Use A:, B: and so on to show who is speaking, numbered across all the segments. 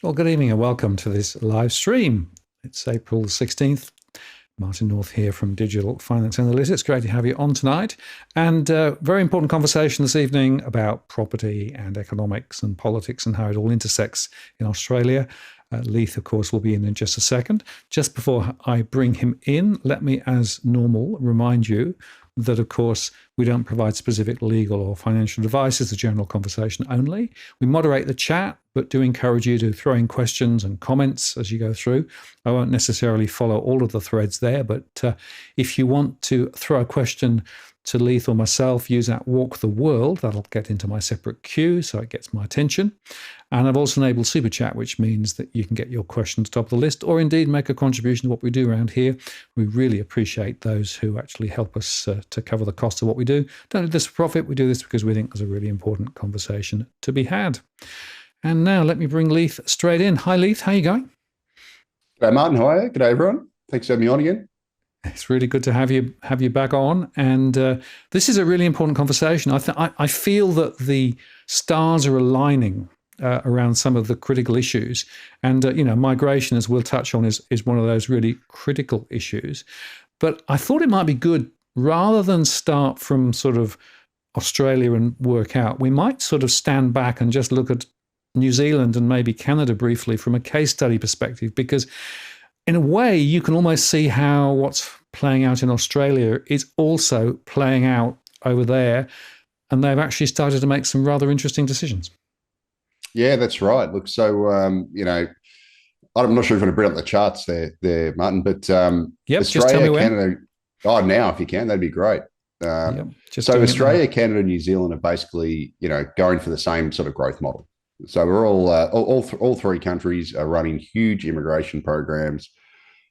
A: Well, good evening and welcome to this live stream. It's April the 16th. Martin North here from Digital Finance Analytics. Great to have you on tonight. And very important conversation this evening about property and economics and politics and how it all intersects in Australia. Leith, of course, will be in just a second. Just before I bring him in, let me, as normal, remind you that, of course, we don't provide specific legal or financial advice. It's a general conversation only. We moderate the chat, but do encourage you to throw in questions and comments as you go through. I won't necessarily follow all of the threads there, but if you want to throw a question to Leith or myself, use that Walk the World. That'll get into my separate queue, so it gets my attention. And I've also enabled Super Chat, which means that you can get your questions top of the list or indeed make a contribution to what we do around here. We really appreciate those who actually help us to cover the cost of what we do. Don't do this for profit. We do this because we think there's a really important conversation to be had. And now let me bring Leith straight in. Hi, Leith. How are you going?
B: G'day, Martin. How are you? G'day, everyone. Thanks for having me on again.
A: It's really good to have you back on, and this is a really important conversation. I feel that the stars are aligning around some of the critical issues, and migration, as we'll touch on, is one of those really critical issues. But I thought it might be good, rather than start from sort of Australia and work out, we might sort of stand back and just look at New Zealand and maybe Canada briefly from a case study perspective, because in a way, you can almost see how what's playing out in Australia is also playing out over there, and they've actually started to make some rather interesting decisions.
B: Yeah, that's right. Look, so I'm not sure if you want to bring up the charts there, Martin, but
A: yep,
B: Australia,
A: just tell me
B: Canada. Oh, now if you can, that'd be great. So Australia, Canada, and New Zealand are basically, going for the same sort of growth model. So we're all three countries are running huge immigration programs,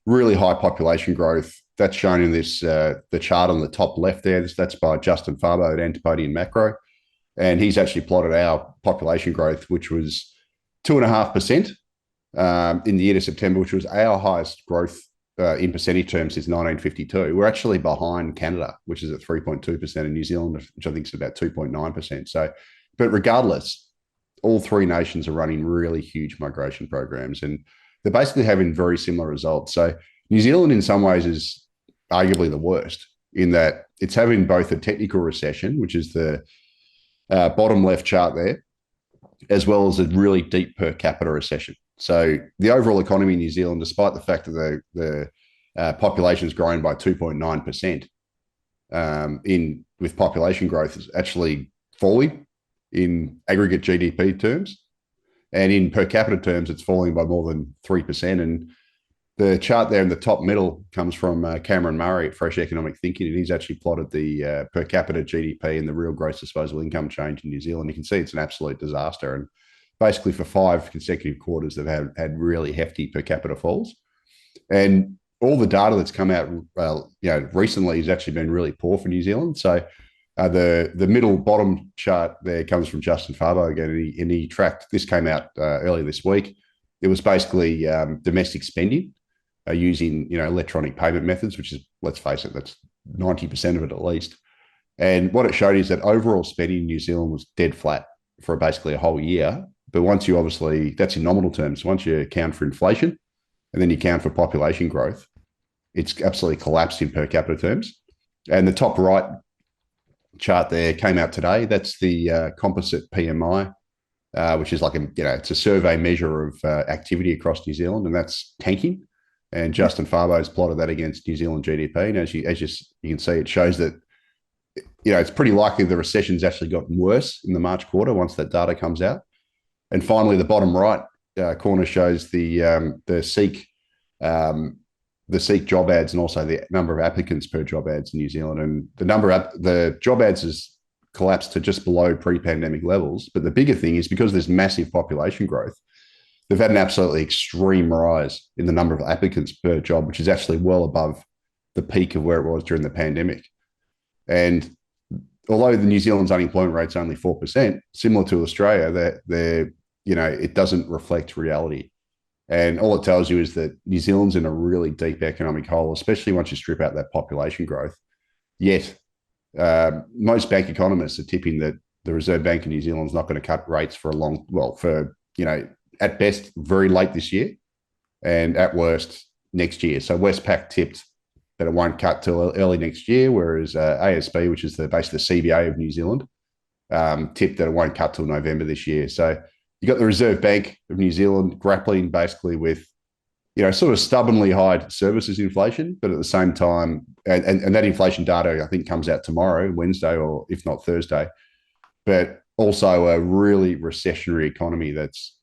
B: really high population growth. That's shown in this the chart on the top left there. That's by Justin Farbo at Antipodean Macro, and he's actually plotted our population growth, which was 2.5% in the year to September, which was our highest growth in percentage terms since 1952. We're actually behind Canada, which is at 3.2%, and New Zealand, which I think is about 2.9%. So, but regardless, all three nations are running really huge migration programs, and they're basically having very similar results. So New Zealand in some ways is arguably the worst in that it's having both a technical recession, which is the bottom left chart there, as well as a really deep per capita recession. So the overall economy in New Zealand, despite the fact that the population has grown by 2.9%, with population growth is actually falling in aggregate GDP terms, and in per capita terms, it's falling by more than 3%. And the chart there in the top middle comes from Cameron Murray at Fresh Economic Thinking, and he's actually plotted the per capita GDP and the real gross disposable income change in New Zealand. You can see it's an absolute disaster, and basically for 5 consecutive quarters, they've had really hefty per capita falls. And all the data that's come out, recently has actually been really poor for New Zealand. So the middle bottom chart there comes from Justin Farbo again, and he tracked, this came out earlier this week. It was basically domestic spending using electronic payment methods, which is, let's face it, that's 90% of it at least. And what it showed is that overall spending in New Zealand was dead flat for basically a whole year. But once you obviously, that's in nominal terms, once you account for inflation and then you account for population growth, it's absolutely collapsed in per capita terms. And the top right chart there came out today. That's the composite PMI, which is like it's a survey measure of activity across New Zealand, and that's tanking. And Justin Farbo's plotted that against New Zealand GDP, and as you can see, it shows that it's pretty likely the recession's actually gotten worse in the March quarter once that data comes out. And finally, the bottom right corner shows the SEEK job ads and also the number of applicants per job ads in New Zealand. And the job ads has collapsed to just below pre-pandemic levels. But the bigger thing is because there's massive population growth, they've had an absolutely extreme rise in the number of applicants per job, which is actually well above the peak of where it was during the pandemic. And although the New Zealand's unemployment rate's only 4%, similar to Australia, it doesn't reflect reality. And all it tells you is that New Zealand's in a really deep economic hole, especially once you strip out that population growth. Yet, most bank economists are tipping that the Reserve Bank of New Zealand is not going to cut rates for at best very late this year, and at worst next year. So Westpac tipped that it won't cut till early next year, whereas ASB, which is basically the CBA of New Zealand, tipped that it won't cut till November this year. So you got the Reserve Bank of New Zealand grappling basically with, sort of stubbornly high services inflation, but at the same time, and that inflation data I think comes out tomorrow, Wednesday, or if not Thursday, but also a really recessionary economy that's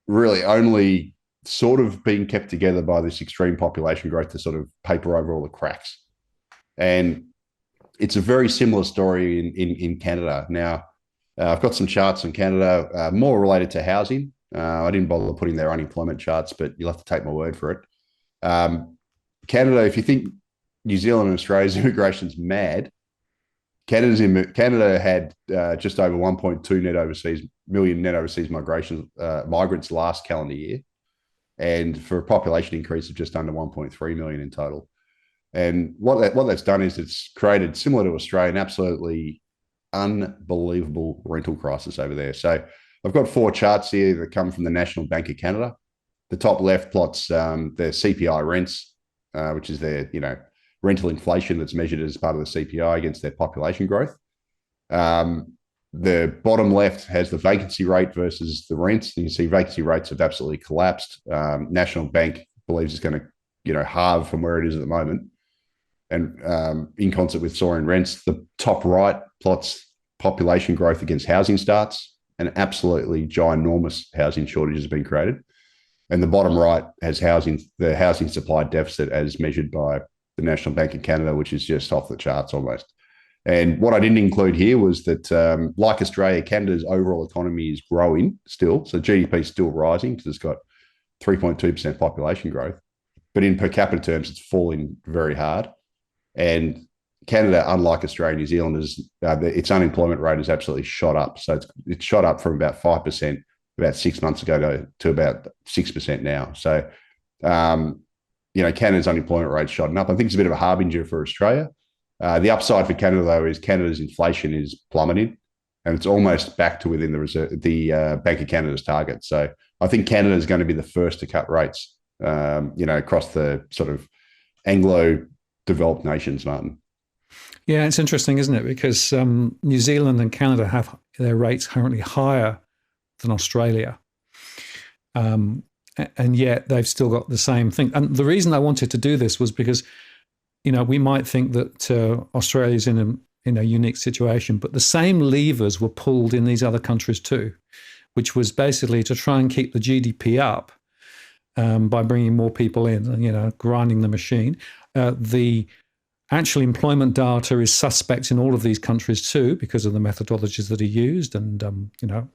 B: really only sort of being kept together by this extreme population growth to sort of paper over all the cracks. And it's a very similar story in Canada. Now, I've got some charts on Canada, more related to housing. I didn't bother putting their unemployment charts, but you'll have to take my word for it. Canada, if you think New Zealand and Australia's immigration's mad, Canada had just over 1.2 million net overseas migrants last calendar year, and for a population increase of just under 1.3 million in total. And what that's done is it's created, similar to Australia, an absolutely unbelievable rental crisis over there. So I've got 4 charts here that come from the National Bank of Canada. The top left plots their CPI rents, which is their rental inflation that's measured as part of the CPI against their population growth. The bottom left has the vacancy rate versus the rents. You can see vacancy rates have absolutely collapsed. National Bank believes it's going to halve from where it is at the moment. And in concert with soaring rents, the top right plots population growth against housing starts, and absolutely ginormous housing shortages have been created. And the bottom right has the housing supply deficit as measured by the National Bank of Canada, which is just off the charts almost. And what I didn't include here was that, like Australia, Canada's overall economy is growing still. So GDP is still rising because it's got 3.2% population growth. But in per capita terms, it's falling very hard. And Canada, unlike Australia and New Zealand, its unemployment rate has absolutely shot up. So it's shot up from about 5% about 6 months ago to about 6% now. So, Canada's unemployment rate shot up. I think it's a bit of a harbinger for Australia. The upside for Canada, though, is Canada's inflation is plummeting, and it's almost back to within the Bank of Canada's target. So I think Canada is going to be the first to cut rates, across the sort of Anglo-developed nations, Martin.
A: Yeah, it's interesting, isn't it? Because New Zealand and Canada have their rates currently higher than Australia. And yet they've still got the same thing. And the reason I wanted to do this was because, we might think that Australia's in a unique situation, but the same levers were pulled in these other countries too, which was basically to try and keep the GDP up by bringing more people in, grinding the machine. The actual employment data is suspect in all of these countries too because of the methodologies that are used. And,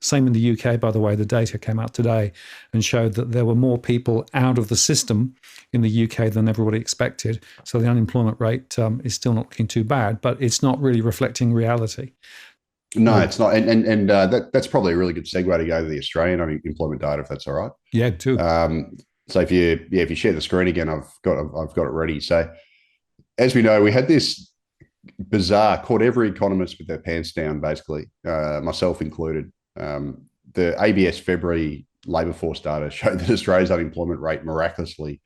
A: same in the UK, by the way. The data came out today and showed that there were more people out of the system in the UK than everybody expected. So the unemployment rate is still not looking too bad, but it's not really reflecting reality.
B: No, it's not. And that's probably a really good segue to go to the Australian unemployment data, if that's all right.
A: Yeah, too.
B: So if you share the screen again, I've got it ready. So as we know, we had this bizarre, caught every economist with their pants down, basically, myself included. The ABS February labour force data showed that Australia's unemployment rate miraculously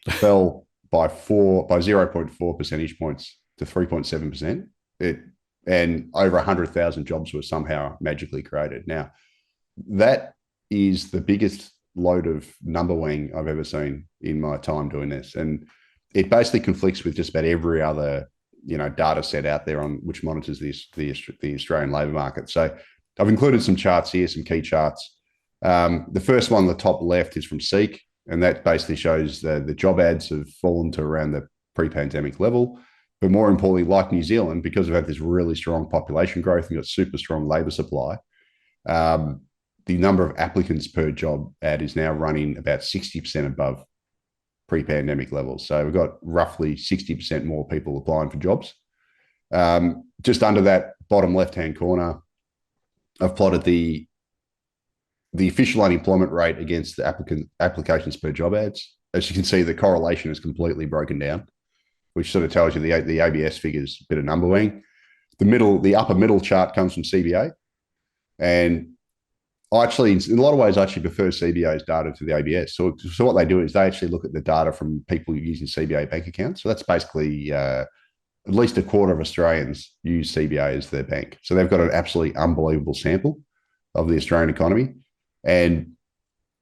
B: fell by 0.4 percentage points to 3.7%. And over 100,000 jobs were somehow magically created. Now, that is the biggest load of number wang I've ever seen in my time doing this. And it basically conflicts with just about every other, data set out there on which monitors the Australian labour market. So I've included some charts here, some key charts. The first one on the top left is from Seek, and that basically shows the job ads have fallen to around the pre-pandemic level. But more importantly, like New Zealand, because we've had this really strong population growth and got super strong labour supply, the number of applicants per job ad is now running about 60% above pre-pandemic levels. So we've got roughly 60% more people applying for jobs. Just under that bottom left-hand corner, I've plotted the official unemployment rate against the applications per job ads. As you can see, the correlation is completely broken down, which sort of tells you the ABS figures, a bit of number wing. The upper middle chart comes from CBA, and I actually, in a lot of ways, I actually prefer CBA's data to the ABS. So what they do is they actually look at the data from people using CBA bank accounts. So that's basically at least a quarter of Australians use CBA as their bank. So they've got an absolutely unbelievable sample of the Australian economy. And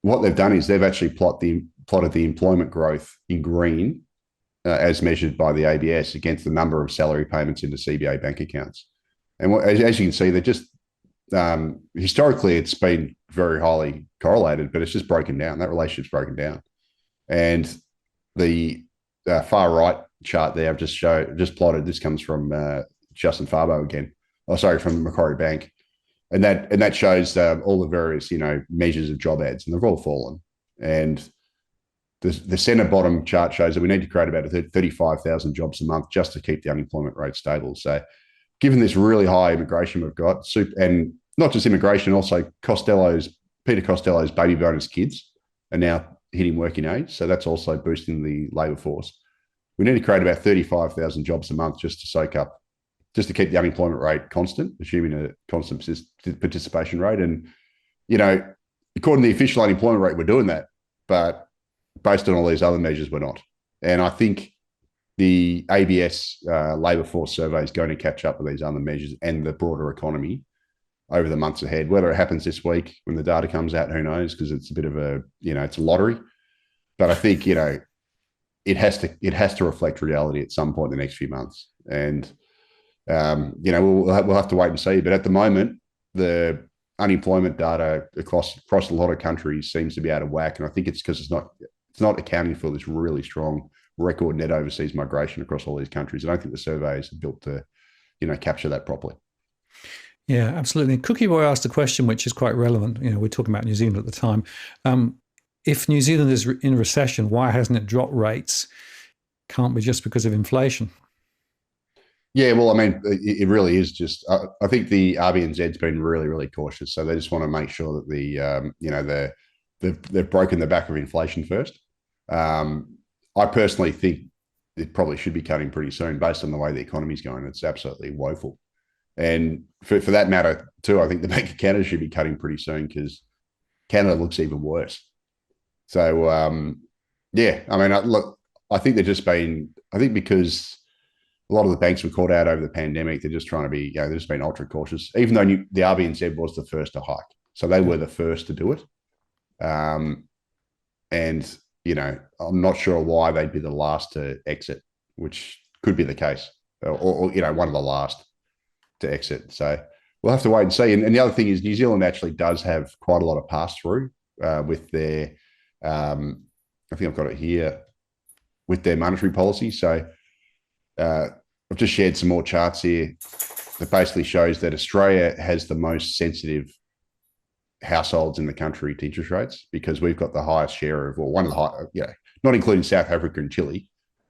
B: what they've done is they've actually plotted the employment growth in green as measured by the ABS against the number of salary payments into CBA bank accounts. And as you can see, they're just historically it's been very highly correlated, but it's just broken down. That relationship's broken down. And the far right chart there I've just plotted. This comes from Justin Farbo again. Oh, sorry, from Macquarie Bank, and that shows all the various measures of job ads, and they've all fallen. And the centre bottom chart shows that we need to create about 35,000 jobs a month just to keep the unemployment rate stable. So, given this really high immigration we've got, and not just immigration, also Peter Costello's baby bonus kids are now hitting working age. So that's also boosting the labour force. We need to create about 35,000 jobs a month just to keep the unemployment rate constant, assuming a constant participation rate. And, according to the official unemployment rate, we're doing that. But based on all these other measures, we're not. And I think the ABS labour force survey is going to catch up with these other measures and the broader economy over the months ahead. Whether it happens this week when the data comes out, who knows? Because it's a bit of it's a lottery. But I think it has to reflect reality at some point in the next few months, and we'll have to wait and see. But at the moment, the unemployment data across a lot of countries seems to be out of whack, and I think it's because it's not accounting for this really strong record net overseas migration across all these countries. I don't think the surveys are built to capture that properly.
A: Yeah, absolutely. Cookie Boy asked a question which is quite relevant. We're talking about New Zealand at the time. If New Zealand is in recession, why hasn't it dropped rates? Can't be just because of inflation.
B: Yeah, well, I mean, it really is just. I think the RBNZ's been really, really cautious, so they just want to make sure that they've broken the back of inflation first. I personally think it probably should be cutting pretty soon, based on the way the economy's going. It's absolutely woeful. And for that matter, too, I think the Bank of Canada should be cutting pretty soon because Canada looks even worse. So, yeah, I mean, look, I think because a lot of the banks were caught out over the pandemic, they're just trying to be, they're just being ultra cautious, even though the RBNZ was the first to hike. So they were the first to do it. And, I'm not sure why they'd be the last to exit, which could be the case, or one of the last to exit. So we'll have to wait and see. And the other thing is New Zealand actually does have quite a lot of pass-through with their, I think I've got it here, with their monetary policy. So I've just shared some more charts here that basically shows that Australia has the most sensitive households in the country to interest rates because we've got the highest share of, or one of the high, not including South Africa and Chile,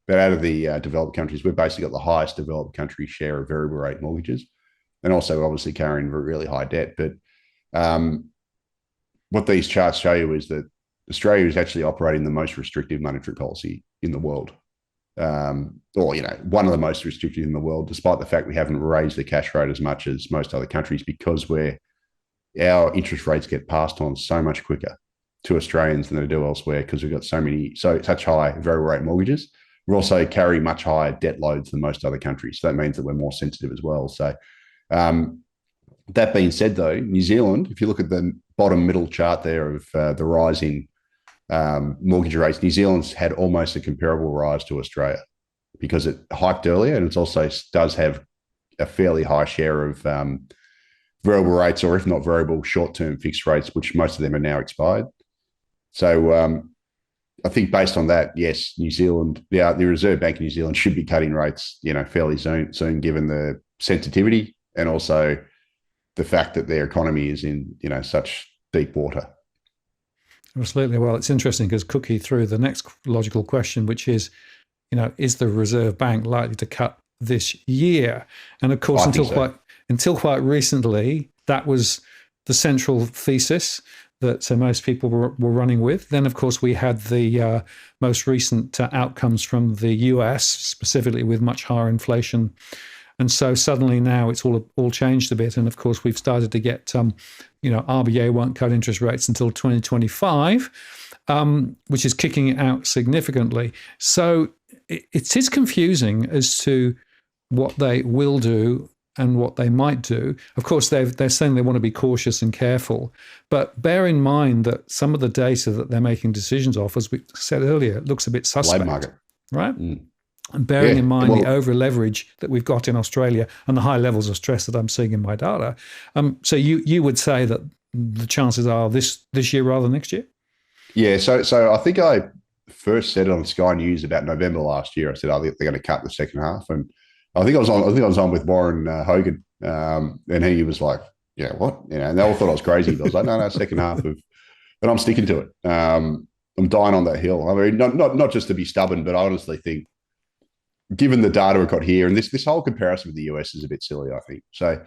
B: but out of the developed countries, we've basically got the highest developed country share of variable rate mortgages, and also obviously carrying really high debt. But what these charts show you is that Australia is actually operating the most restrictive monetary policy in the world, or one of the most restrictive in the world, despite the fact we haven't raised the cash rate as much as most other countries because our interest rates get passed on so much quicker to Australians than they do elsewhere because we've got such high variable rate mortgages. We also carry much higher debt loads than most other countries. So that means that we're more sensitive as well. So that being said, though, New Zealand, if you look at the bottom middle chart there of the rising mortgage rates, New Zealand's had almost a comparable rise to Australia because it hiked earlier, and it also does have a fairly high share of variable rates, or if not variable, short-term fixed rates, which most of them are now expired. So I think based on that, yes, New Zealand, the Reserve Bank of New Zealand should be cutting rates, fairly soon, given the sensitivity and also the fact that their economy is in, such deep water.
A: Absolutely. Well, it's interesting because Cookie threw the next logical question, which is, is the Reserve Bank likely to cut this year? And of course, until quite recently, that was the central thesis that most people were running with. Then, of course, we had the most recent outcomes from the US, specifically with much higher inflation And so suddenly now it's all changed a bit. And of course, we've started to get, RBA won't cut interest rates until 2025, which is kicking it out significantly. So it is confusing as to what they will do and what they might do. Of course, they're saying they want to be cautious and careful, but bear in mind that some of the data that they're making decisions off, as we said earlier, looks a bit suspect,
B: Labour market,
A: right? And bearing in mind the over leverage that we've got in Australia and the high levels of stress that I'm seeing in my data. So you would say that the chances are this year rather than next year?
B: Yeah. So I think I first said it on Sky News about November last year. I said, I think they're going to cut the second half. And I think I was on with Warren Hogan. And he was like, yeah, what? And they all thought I was crazy. But I was like, no, second half of, but I'm sticking to it. I'm dying on that hill. I mean, not just to be stubborn, but I honestly think, given the data we've got here, and this whole comparison with the US is a bit silly, I think. So,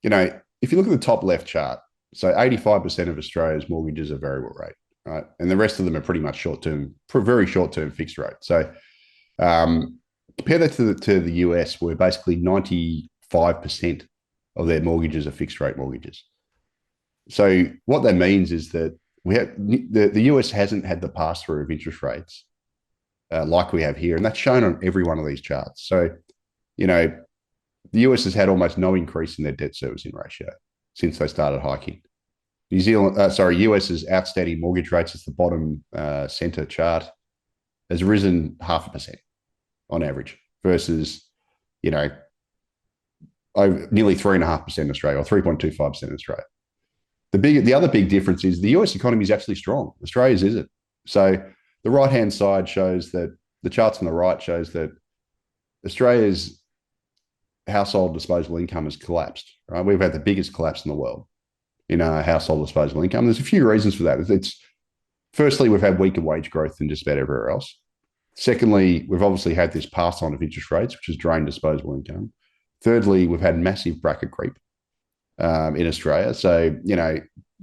B: if you look at the top left chart, so 85% of Australia's mortgages are variable rate, right? And the rest of them are pretty much short-term, very short-term fixed rate. So compare that to the US, where basically 95% of their mortgages are fixed rate mortgages. So what that means is that the US hasn't had the pass-through of interest rates like we have here. And that's shown on every one of these charts. So, the US has had almost no increase in their debt servicing ratio since they started hiking. US's outstanding mortgage rates, is the bottom center chart, has risen 0.5% on average versus, nearly 3.5% in Australia, or 3.25% in Australia. The other big difference is the US economy is actually strong. Australia's isn't. So the right-hand side shows that the charts on the right shows that Australia's household disposable income has collapsed. Right, we've had the biggest collapse in the world in our household disposable income. There's a few reasons for that. It's firstly, we've had weaker wage growth than just about everywhere else. Secondly, we've obviously had this pass on of interest rates, which has drained disposable income. Thirdly, we've had massive bracket creep in Australia. So,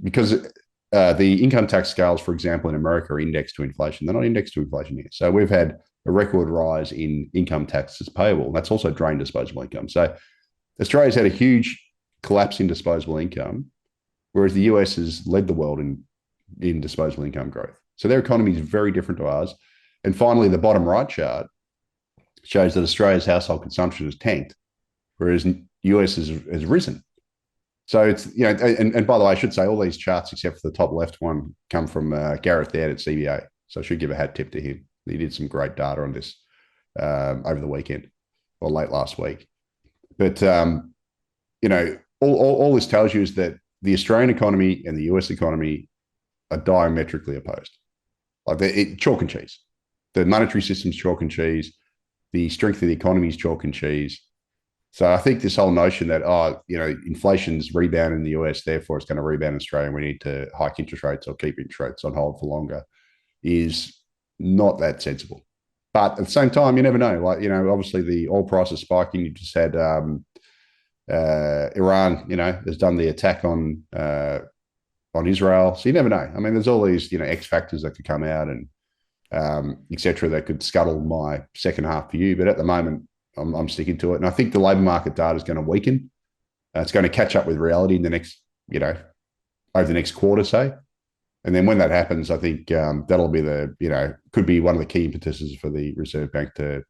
B: because the income tax scales, for example, in America are indexed to inflation. They're not indexed to inflation here. So we've had a record rise in income taxes payable. That's also drained disposable income. So Australia's had a huge collapse in disposable income, whereas the US has led the world in disposable income growth. So their economy is very different to ours. And finally, the bottom right chart shows that Australia's household consumption has tanked, whereas US has risen. So it's, and by the way, I should say all these charts, except for the top left one, come from Gareth Baird at CBA. So I should give a hat tip to him. He did some great data on this over the weekend or late last week. But, all this tells you is that the Australian economy and the US economy are diametrically opposed. Like chalk and cheese. The monetary system's chalk and cheese. The strength of the economy is chalk and cheese. So I think this whole notion that, inflation's rebound in the US, therefore it's going to rebound in Australia and we need to hike interest rates or keep interest rates on hold for longer, is not that sensible. But at the same time, you never know. Obviously the oil price is spiking. You just had Iran, has done the attack on Israel. So you never know. I mean, there's all these, X factors that could come out and et cetera, that could scuttle my second half view. But at the moment, I'm sticking to it. And I think the labour market data is going to weaken. It's going to catch up with reality in the next, over the next quarter, say. And then when that happens, I think that'll be could be one of the key impetuses for the Reserve Bank to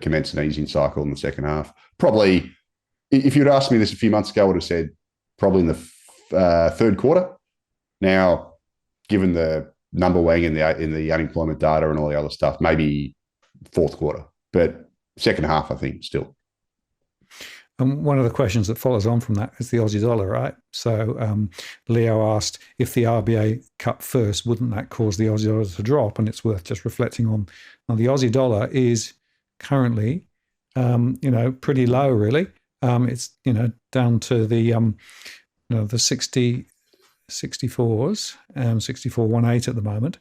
B: commence an easing cycle in the second half. Probably, if you'd asked me this a few months ago, I would have said probably in the third quarter. Now, given the number weighing in the unemployment data and all the other stuff, maybe fourth quarter. But second half, I think, still.
A: And one of the questions that follows on from that is the Aussie dollar, right? So Leo asked, if the RBA cut first, wouldn't that cause the Aussie dollar to drop? And it's worth just reflecting on the Aussie dollar is currently, pretty low, really. It's, down to the 64s, 64.18 at the moment.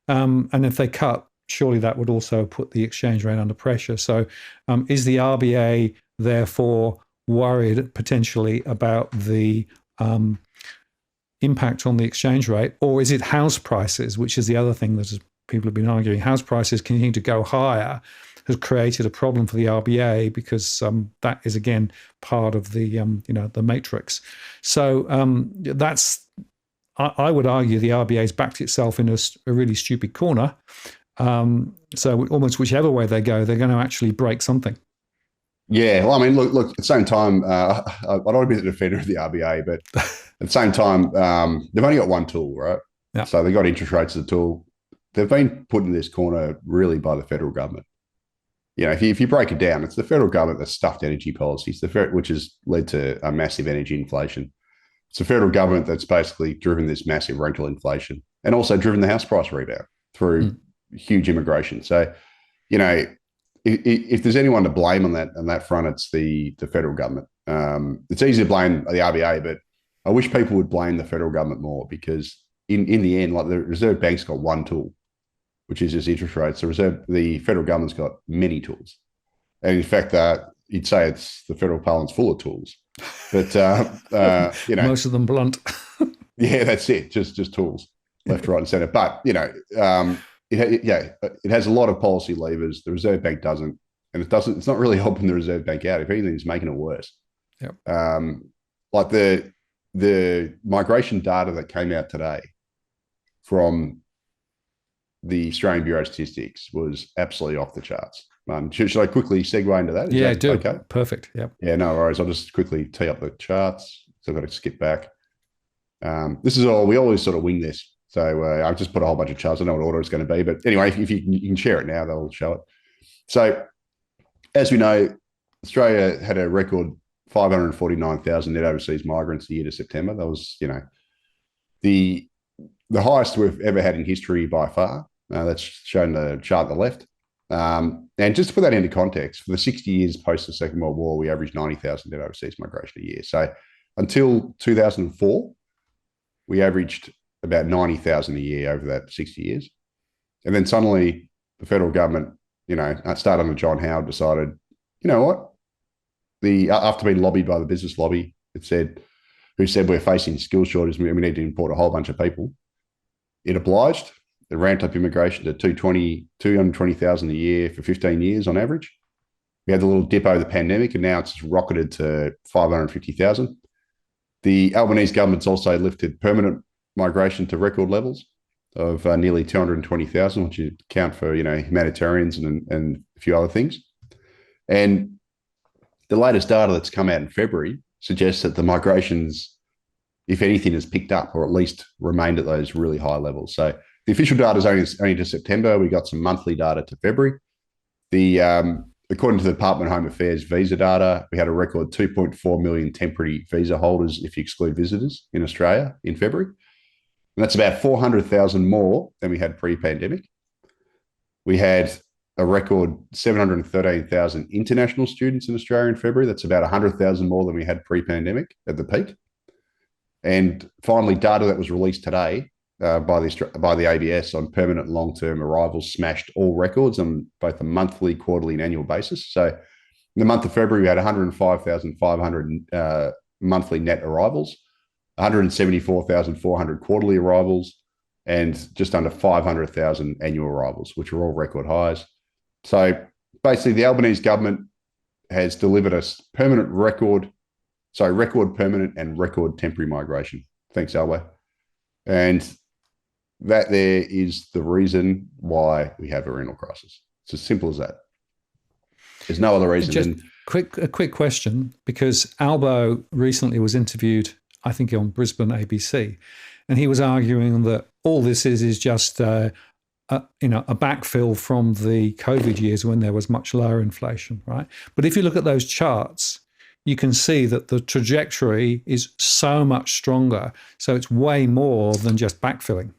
A: And if they cut, surely that would also put the exchange rate under pressure. So is the RBA therefore worried potentially about the impact on the exchange rate? Or is it house prices, which is the other thing that people have been arguing? House prices continue to go higher. has created a problem for the RBA because that is again part of the the matrix. So that's I would argue the RBA's backed itself in a really stupid corner. So almost whichever way they go, they're going to actually break something.
B: Yeah, well, I mean, look. At the same time, I don't want to be the defender of the RBA, but at the same time, they've only got one tool, right?
A: Yeah.
B: So they got interest rates as a tool. They've been put in this corner really by the federal government. If you break it down, it's the federal government that's stuffed energy policies, which has led to a massive energy inflation. It's the federal government that's basically driven this massive rental inflation and also driven the house price rebound through huge immigration. So, if there's anyone to blame on that front, it's the federal government. It's easy to blame the RBA, but I wish people would blame the federal government more because in the end, like the Reserve Bank's got one tool, which is just interest rates. The federal government's got many tools, and in fact, you'd say it's the federal parliament's full of tools, but
A: most of them blunt.
B: Yeah, that's it. Just tools, left, right, and centre. But it has a lot of policy levers. The Reserve Bank doesn't, and it doesn't. It's not really helping the Reserve Bank out. If anything, it's making it worse.
A: Yep.
B: Like the migration data that came out today from the Australian Bureau of Statistics was absolutely off the charts. Should I quickly segue into that?
A: Yeah, do.
B: Okay.
A: Perfect. Yep.
B: Yeah, no worries. I'll just quickly tee up the charts. So I've got to skip back. This is all, we always sort of wing this. So I've just put a whole bunch of charts. I know what order it's going to be, but anyway, if you can share it now, they'll show it. So as we know, Australia had a record 549,000 net overseas migrants a year to September. That was, the highest we've ever had in history by far. That's shown the chart on the left. And just to put that into context, for the 60 years post the Second World War, we averaged 90,000 net overseas migration a year. So until 2004, we averaged about 90,000 a year over that 60 years. And then suddenly the federal government, started under John Howard, decided, you know what? After being lobbied by the business lobby, who said we're facing skills shortages, we need to import a whole bunch of people. It obliged. It ramped up immigration to 220,000 a year for 15 years on average. We had a little dip over the pandemic, and now it's rocketed to 550,000. The Albanese government's also lifted permanent migration to record levels of nearly 220,000, which you count for humanitarians and a few other things. And the latest data that's come out in February suggests that the migrations, if anything, has picked up or at least remained at those really high levels. So the official data is only to September. We got some monthly data to February. According to the Department of Home Affairs visa data, we had a record 2.4 million temporary visa holders, if you exclude visitors, in Australia in February. And that's about 400,000 more than we had pre-pandemic. We had a record 713,000 international students in Australia in February. That's about 100,000 more than we had pre-pandemic at the peak. And finally, data that was released today by the ABS on permanent long-term arrivals smashed all records on both a monthly, quarterly, and annual basis. So in the month of February, we had 105,500 monthly net arrivals, 174,400 quarterly arrivals, and just under 500,000 annual arrivals, which are all record highs. So basically, the Albanese government has delivered us record permanent and record temporary migration. Thanks, Albo. And that there is the reason why we have a rental crisis. It's as simple as that. There's no other reason.
A: Just a quick question, because Albo recently was interviewed, I think, on Brisbane ABC, and he was arguing that all this is just a backfill from the COVID years when there was much lower inflation, right? But if you look at those charts, you can see that the trajectory is so much stronger. So it's way more than just backfilling.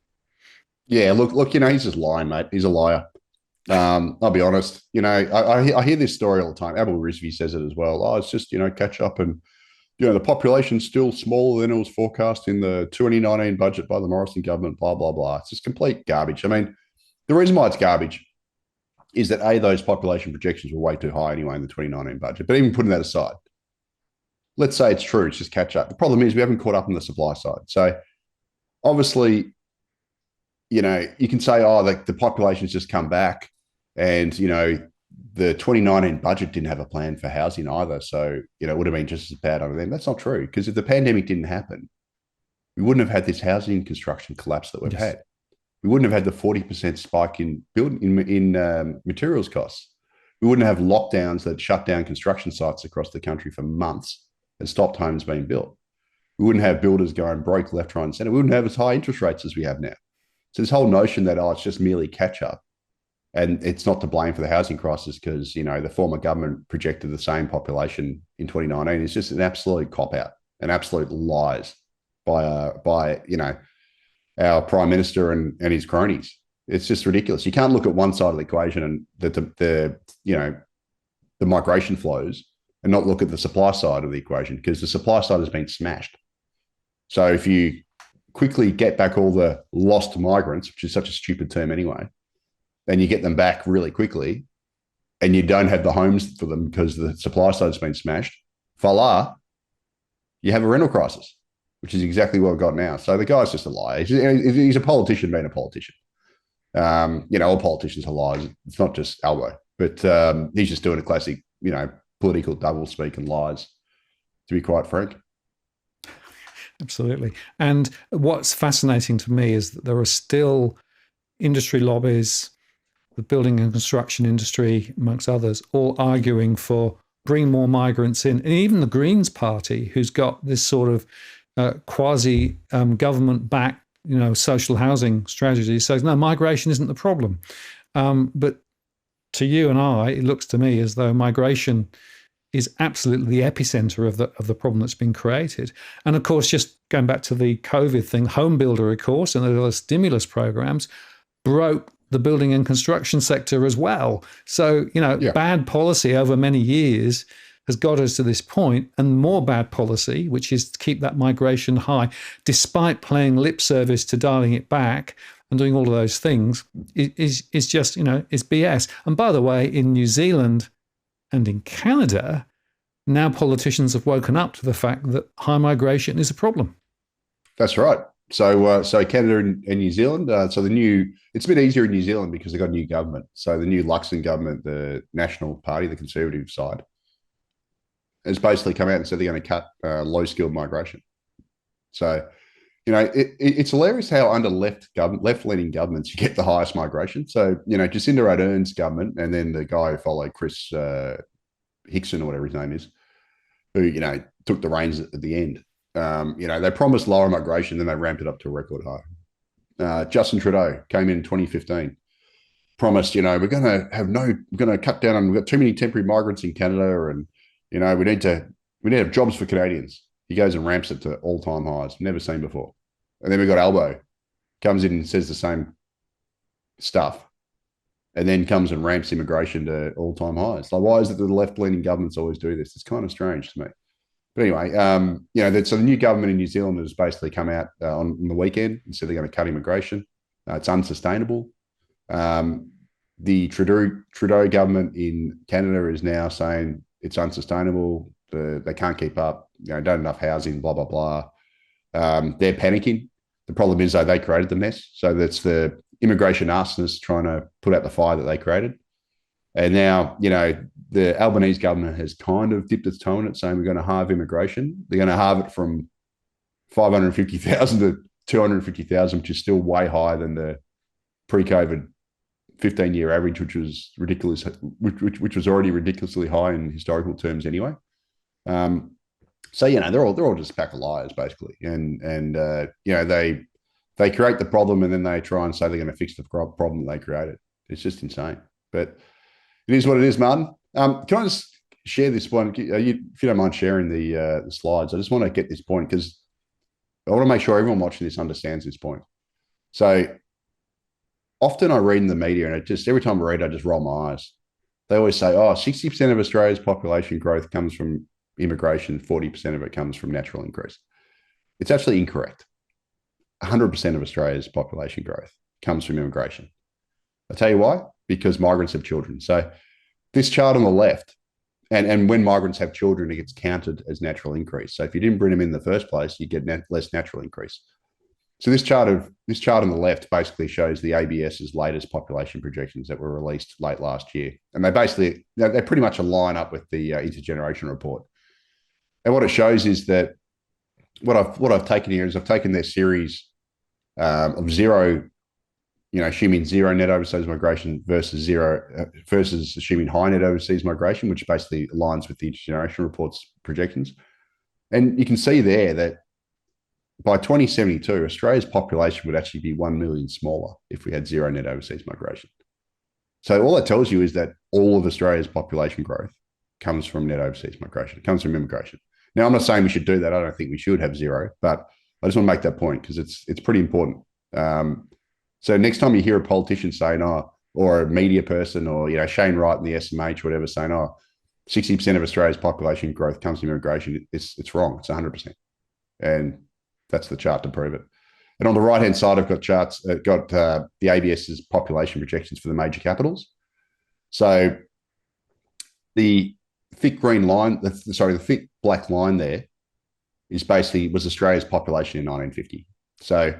B: Yeah, look, he's just lying, mate. He's a liar. I'll be honest. I hear this story all the time. Abel Rizvi says it as well. Oh, it's just, catch up, and, the population's still smaller than it was forecast in the 2019 budget by the Morrison government, blah, blah, blah. It's just complete garbage. I mean, the reason why it's garbage is that, A, those population projections were way too high anyway in the 2019 budget. But even putting that aside, let's say it's true, it's just catch up. The problem is we haven't caught up on the supply side. So obviously, you can say, the population's just come back and, the 2019 budget didn't have a plan for housing either. So, it would have been just as bad under them. That's not true, because if the pandemic didn't happen, we wouldn't have had this housing construction collapse that we've
A: Yes.
B: had. We wouldn't have had the 40% spike in materials costs. We wouldn't have lockdowns that shut down construction sites across the country for months and stopped homes being built. We wouldn't have builders going broke left, right, and centre. We wouldn't have as high interest rates as we have now. So this whole notion that, it's just merely catch up and it's not to blame for the housing crisis because, the former government projected the same population in 2019 is just an absolute cop out, an absolute lies by our prime minister and his cronies. It's just ridiculous. You can't look at one side of the equation and the migration flows and not look at the supply side of the equation, because the supply side has been smashed. So if you quickly get back all the lost migrants, which is such a stupid term anyway, and you get them back really quickly, and you don't have the homes for them because the supply side has been smashed, voila, you have a rental crisis, which is exactly what we've got now. So the guy's just a liar. He's a politician being a politician. All politicians are liars. It's not just Albo, but he's just doing a classic, political double speak and lies, to be quite frank.
A: Absolutely. And what's fascinating to me is that there are still industry lobbies, the building and construction industry, amongst others, all arguing for bring more migrants in. And even the Greens party, who's got this sort of quasi government backed, social housing strategy, says, no, migration isn't the problem. But to you and I, it looks to me as though migration is absolutely the epicenter of the problem that's been created. And of course, just going back to the COVID thing, Home Builder, of course, and the other stimulus programs broke the building and construction sector as well. So, bad policy over many years has got us to this point, and more bad policy, which is to keep that migration high, despite playing lip service to dialing it back and doing all of those things, is just, is BS. And by the way, in New Zealand and in Canada, now politicians have woken up to the fact that high migration is a problem.
B: That's right. So Canada and New Zealand. It's a bit easier in New Zealand because they've got a new government. So the new Luxon government, the National Party, the Conservative side, has basically come out and said they're going to cut low-skilled migration. So, it's hilarious how under left-leaning governments you get the highest migration. So, Jacinda Ardern's government, and then the guy who followed, Chris Hickson or whatever his name is, who took the reins at the end. They promised lower migration, then they ramped it up to a record high. Justin Trudeau came in 2015, promised, we're going to cut down on, we've got too many temporary migrants in Canada, and we need to have jobs for Canadians. He goes and ramps it to all-time highs, never seen before. And then we got Albo, comes in and says the same stuff, and then comes and ramps immigration to all-time highs. Like, why is it that the left-leaning governments always do this? It's kind of strange to me. But anyway, so the new government in New Zealand has basically come out on the weekend and said they're going to cut immigration. It's unsustainable. The Trudeau government in Canada is now saying it's unsustainable. They can't keep up. Don't have enough housing. Blah blah blah. They're panicking. The problem is, though, they created the mess. So that's the immigration arsonists trying to put out the fire that they created. And now, the Albanese government has kind of dipped its toe in it, saying we're going to halve immigration. They're going to halve it from 550,000 to 250,000, which is still way higher than the pre-COVID 15-year average, which was ridiculous, which was already ridiculously high in historical terms anyway. So they're all just a pack of liars basically, and they create the problem and then they try and say they're going to fix the problem they created. It's just insane, but it is what it is, Martin. Can I just share this one? If you don't mind sharing the slides, I just want to get this point because I want to make sure everyone watching this understands this point. So often I read in the media, and every time I read, I just roll my eyes. They always say, 60% of Australia's population growth comes from immigration, 40% of it comes from natural increase. It's actually incorrect. 100% of Australia's population growth comes from immigration. I'll tell you why. Because migrants have children. So this chart on the left, and when migrants have children, it gets counted as natural increase. So if you didn't bring them in the first place, you get less natural increase. So this chart on the left basically shows the ABS's latest population projections that were released late last year, and they pretty much align up with the intergenerational report. And what it shows is that what I've taken here is I've taken their series of zero, assuming zero net overseas migration versus assuming high net overseas migration, which basically aligns with the intergenerational report's projections. And you can see there that by 2072, Australia's population would actually be 1 million smaller if we had zero net overseas migration. So all that tells you is that all of Australia's population growth comes from net overseas migration. It comes from immigration. Now, I'm not saying we should do that. I don't think we should have zero, but I just want to make that point because it's pretty important. So next time you hear a politician saying, or a media person, or Shane Wright in the SMH, whatever, saying, 60% of Australia's population growth comes from immigration, it's wrong. It's 100%. And that's the chart to prove it. And on the right-hand side, I've got charts, the ABS's population projections for the major capitals. So the thick green line, the thick black line there was Australia's population in 1950. So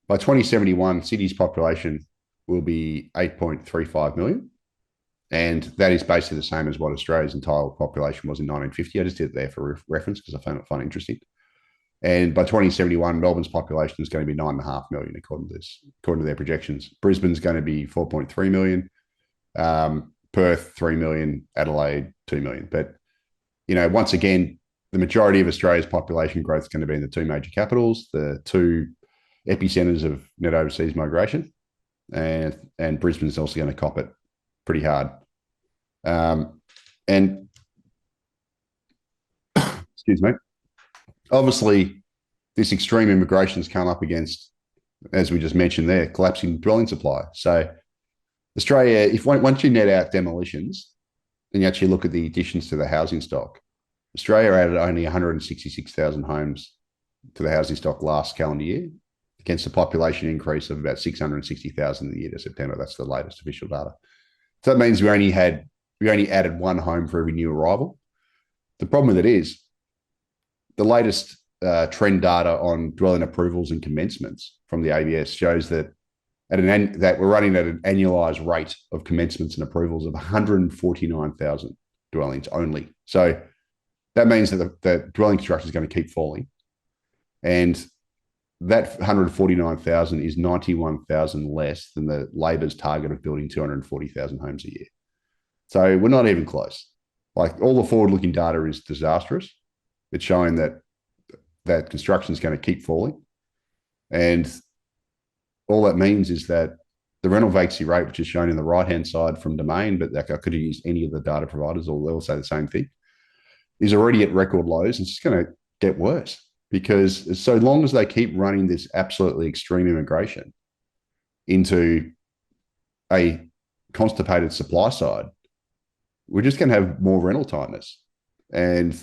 B: by 2071, Sydney's population will be 8.35 million. And that is basically the same as what Australia's entire population was in 1950. I just did it there for reference because I found it interesting. And by 2071, Melbourne's population is going to be 9.5 million, according to their projections. Brisbane's going to be 4.3 million, Perth 3 million, Adelaide 2 million. But once again, the majority of Australia's population growth is going to be in the two major capitals, the two epicenters of net overseas migration, and Brisbane's also going to cop it pretty hard. And excuse me. Obviously, this extreme immigration has come up against, as we just mentioned there, collapsing dwelling supply. So Australia, once you net out demolitions and you actually look at the additions to the housing stock, Australia added only 166,000 homes to the housing stock last calendar year against a population increase of about 660,000 in the year to September. That's the latest official data. So that means we only added one home for every new arrival. The problem with it is the latest trend data on dwelling approvals and commencements from the ABS shows that that we're running at an annualized rate of commencements and approvals of 149,000 dwellings only. So that means that the dwelling construction is going to keep falling. And that 149,000 is 91,000 less than the Labor's target of building 240,000 homes a year. So we're not even close. Like, all the forward-looking data is disastrous. It's showing that construction is going to keep falling. And all that means is that the rental vacancy rate, which is shown in the right-hand side from Domain, but I could have used any of the data providers, or they'll say the same thing, is already at record lows. And it's going to get worse because so long as they keep running this absolutely extreme immigration into a constipated supply side, we're just going to have more rental tightness and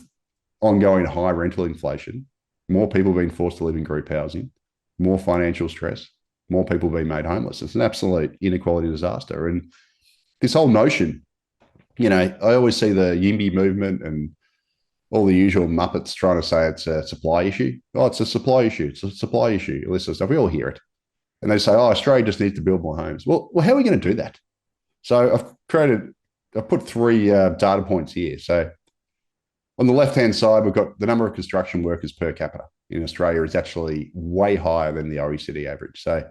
B: ongoing high rental inflation, more people being forced to live in group housing, more financial stress, more people being made homeless. It's an absolute inequality disaster. And this whole notion, I always see the YIMBY movement and all the usual Muppets trying to say it's a supply issue. Oh, it's a supply issue. It's a supply issue. All this sort of stuff. We all hear it. And they say, Australia just needs to build more homes. Well, how are we going to do that? So I've put three data points here. So on the left-hand side, we've got the number of construction workers per capita in Australia is actually way higher than the OECD average. So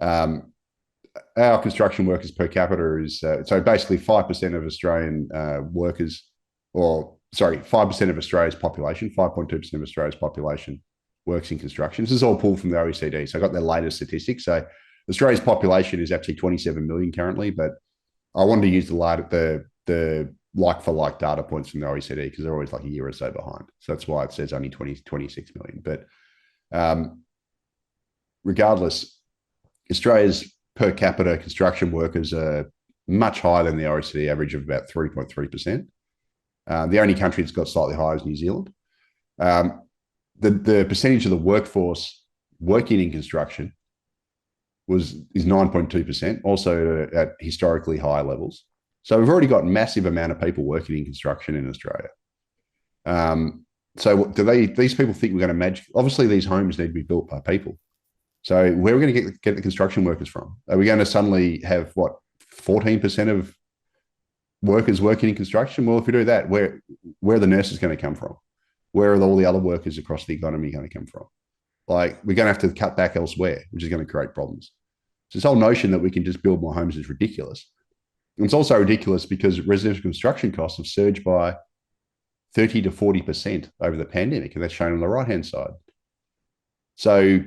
B: our construction workers per capita is, so basically 5% of Australian workers, 5% of Australia's population, 5.2% of Australia's population works in construction. This is all pulled from the OECD. So I got their latest statistics. So Australia's population is actually 27 million currently, but I wanted to use the like-for-like data points from the OECD because they're always like a year or so behind. So that's why it says only 26 million. But regardless, Australia's per capita construction workers are much higher than the OECD average of about 3.3%. The only country that's got slightly higher is New Zealand. The percentage of the workforce working in construction is 9.2%, also at historically high levels. So we've already got a massive amount of people working in construction in Australia. So do these people think we're going to obviously these homes need to be built by people. So where are we going to get the construction workers from? Are we going to suddenly have, what, 14% of workers working in construction? Well, if we do that, where are the nurses going to come from? Where are all the other workers across the economy going to come from? Like, we're going to have to cut back elsewhere, which is going to create problems. So this whole notion that we can just build more homes is ridiculous. And it's also ridiculous because residential construction costs have surged by 30 to 40% over the pandemic, and that's shown on the right-hand side. So,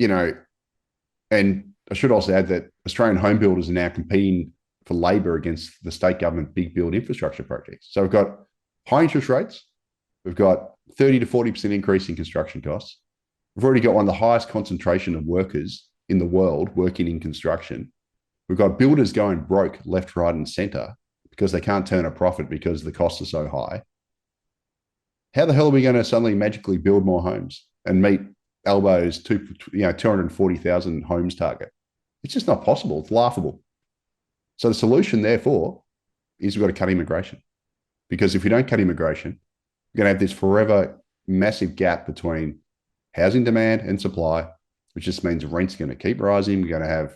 B: and I should also add that Australian home builders are now competing for labour against the state government big build infrastructure projects. So we've got high interest rates, we've got 30 to 40% increase in construction costs. We've already got one of the highest concentration of workers in the world working in construction. We've got builders going broke left, right, and centre because they can't turn a profit because the costs are so high. How the hell are we going to suddenly magically build more homes and meet Albo's 240,000 homes target? It's just not possible. It's laughable. So the solution, therefore, is we've got to cut immigration. Because if we don't cut immigration, we're going to have this forever massive gap between housing demand and supply, which just means rent's going to keep rising. We're going to have,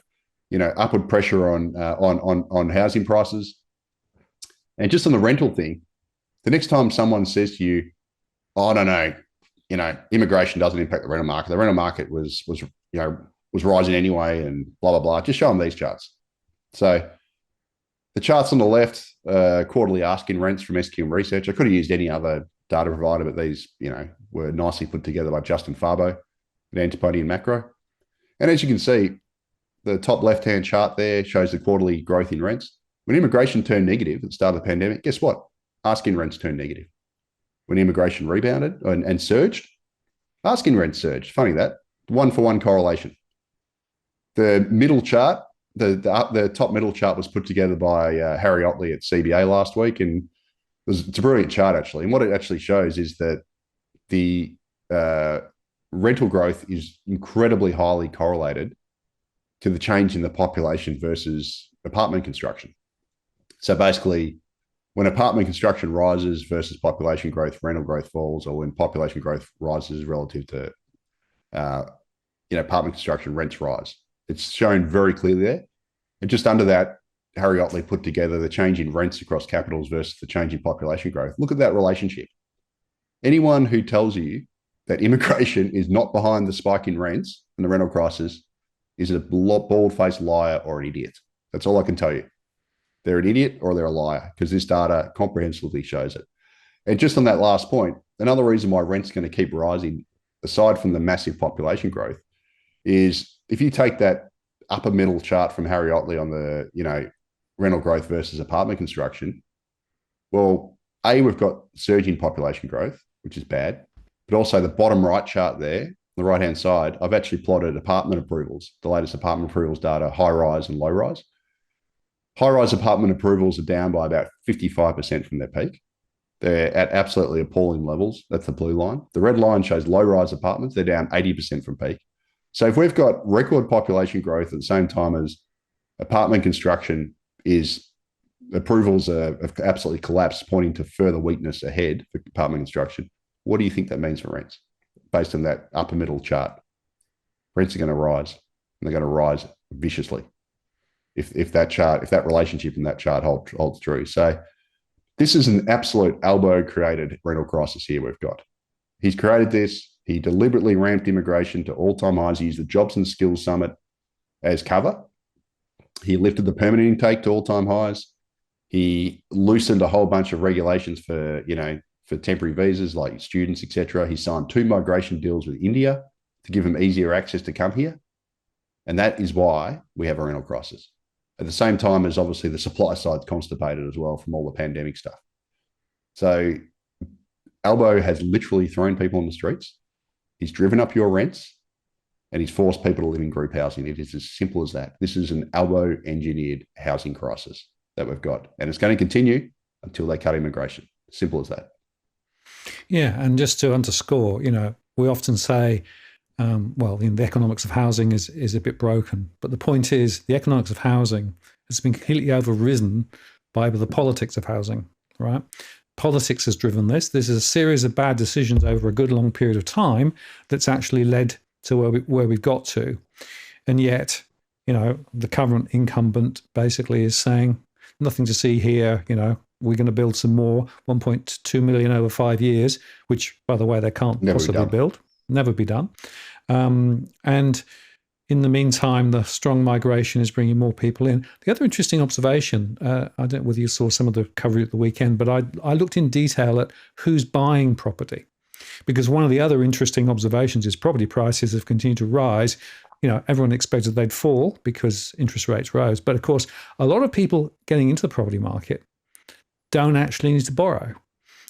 B: upward pressure on housing prices. And just on the rental thing, the next time someone says to you, oh, I don't know, immigration doesn't impact the rental market. The rental market was rising anyway, and blah, blah, blah. Just show them these charts. So the charts on the left, quarterly asking rents from SQM Research. I could have used any other data provider, but these, were nicely put together by Justin Farbo at Antipodean Macro. And as you can see, the top left-hand chart there shows the quarterly growth in rents. When immigration turned negative at the start of the pandemic, guess what? Asking rents turned negative. When immigration rebounded and surged, asking rents surged. Funny that. One-for-one correlation. The middle chart, the top middle chart was put together by Harry Otley at CBA last week, and it's a brilliant chart, actually. And what it actually shows is that the rental growth is incredibly highly correlated to the change in the population versus apartment construction. So basically, when apartment construction rises versus population growth, rental growth falls, or when population growth rises relative to apartment construction, rents rise. It's shown very clearly there. And just under that, Harry Otley put together the change in rents across capitals versus the change in population growth. Look at that relationship. Anyone who tells you that immigration is not behind the spike in rents and the rental crisis is a bald-faced liar or an idiot. That's all I can tell you. They're an idiot or they're a liar, because this data comprehensively shows it. And just on that last point, another reason why rent's going to keep rising, aside from the massive population growth, is if you take that upper middle chart from Harry Otley on the, rental growth versus apartment construction, well, we've got surging population growth, which is bad, but also the bottom right chart there, the right-hand side, I've actually plotted apartment approvals, the latest apartment approvals data, high rise and low rise. High-rise apartment approvals are down by about 55% from their peak. They're at absolutely appalling levels. That's the blue line. The red line shows low-rise apartments. They're down 80% from peak. So if we've got record population growth at the same time as apartment construction approvals have absolutely collapsed, pointing to further weakness ahead for apartment construction, what do you think that means for rents? Based on that upper middle chart, rents are going to rise, and they're going to rise viciously if that relationship in that chart holds true. So this is an absolute Albo created rental crisis here we've got. He's created this. He deliberately ramped immigration to all-time highs. He used the Jobs and Skills Summit as cover. He lifted the permanent intake to all-time highs. He loosened a whole bunch of regulations for temporary visas like students, etc. He signed 2 migration deals with India to give them easier access to come here. And that is why we have a rental crisis. At the same time as obviously the supply side's constipated as well from all the pandemic stuff. So Albo has literally thrown people on the streets. He's driven up your rents, and he's forced people to live in group housing. It is as simple as that. This is an Albo engineered housing crisis that we've got. And it's going to continue until they cut immigration. Simple as that.
A: Yeah. And just to underscore, we often say, the economics of housing is a bit broken. But the point is, the economics of housing has been completely overridden by the politics of housing, right? Politics has driven this. This is a series of bad decisions over a good long period of time that's actually led to where we've got to. And yet, the current incumbent basically is saying, nothing to see here, we're going to build some more, 1.2 million over 5 years, which, by the way, they can't possibly build, never be done. And in the meantime, the strong migration is bringing more people in. The other interesting observation, I don't know whether you saw some of the coverage at the weekend, but I looked in detail at who's buying property. Because one of the other interesting observations is property prices have continued to rise. Everyone expected they'd fall because interest rates rose. But of course, a lot of people getting into the property market don't actually need to borrow.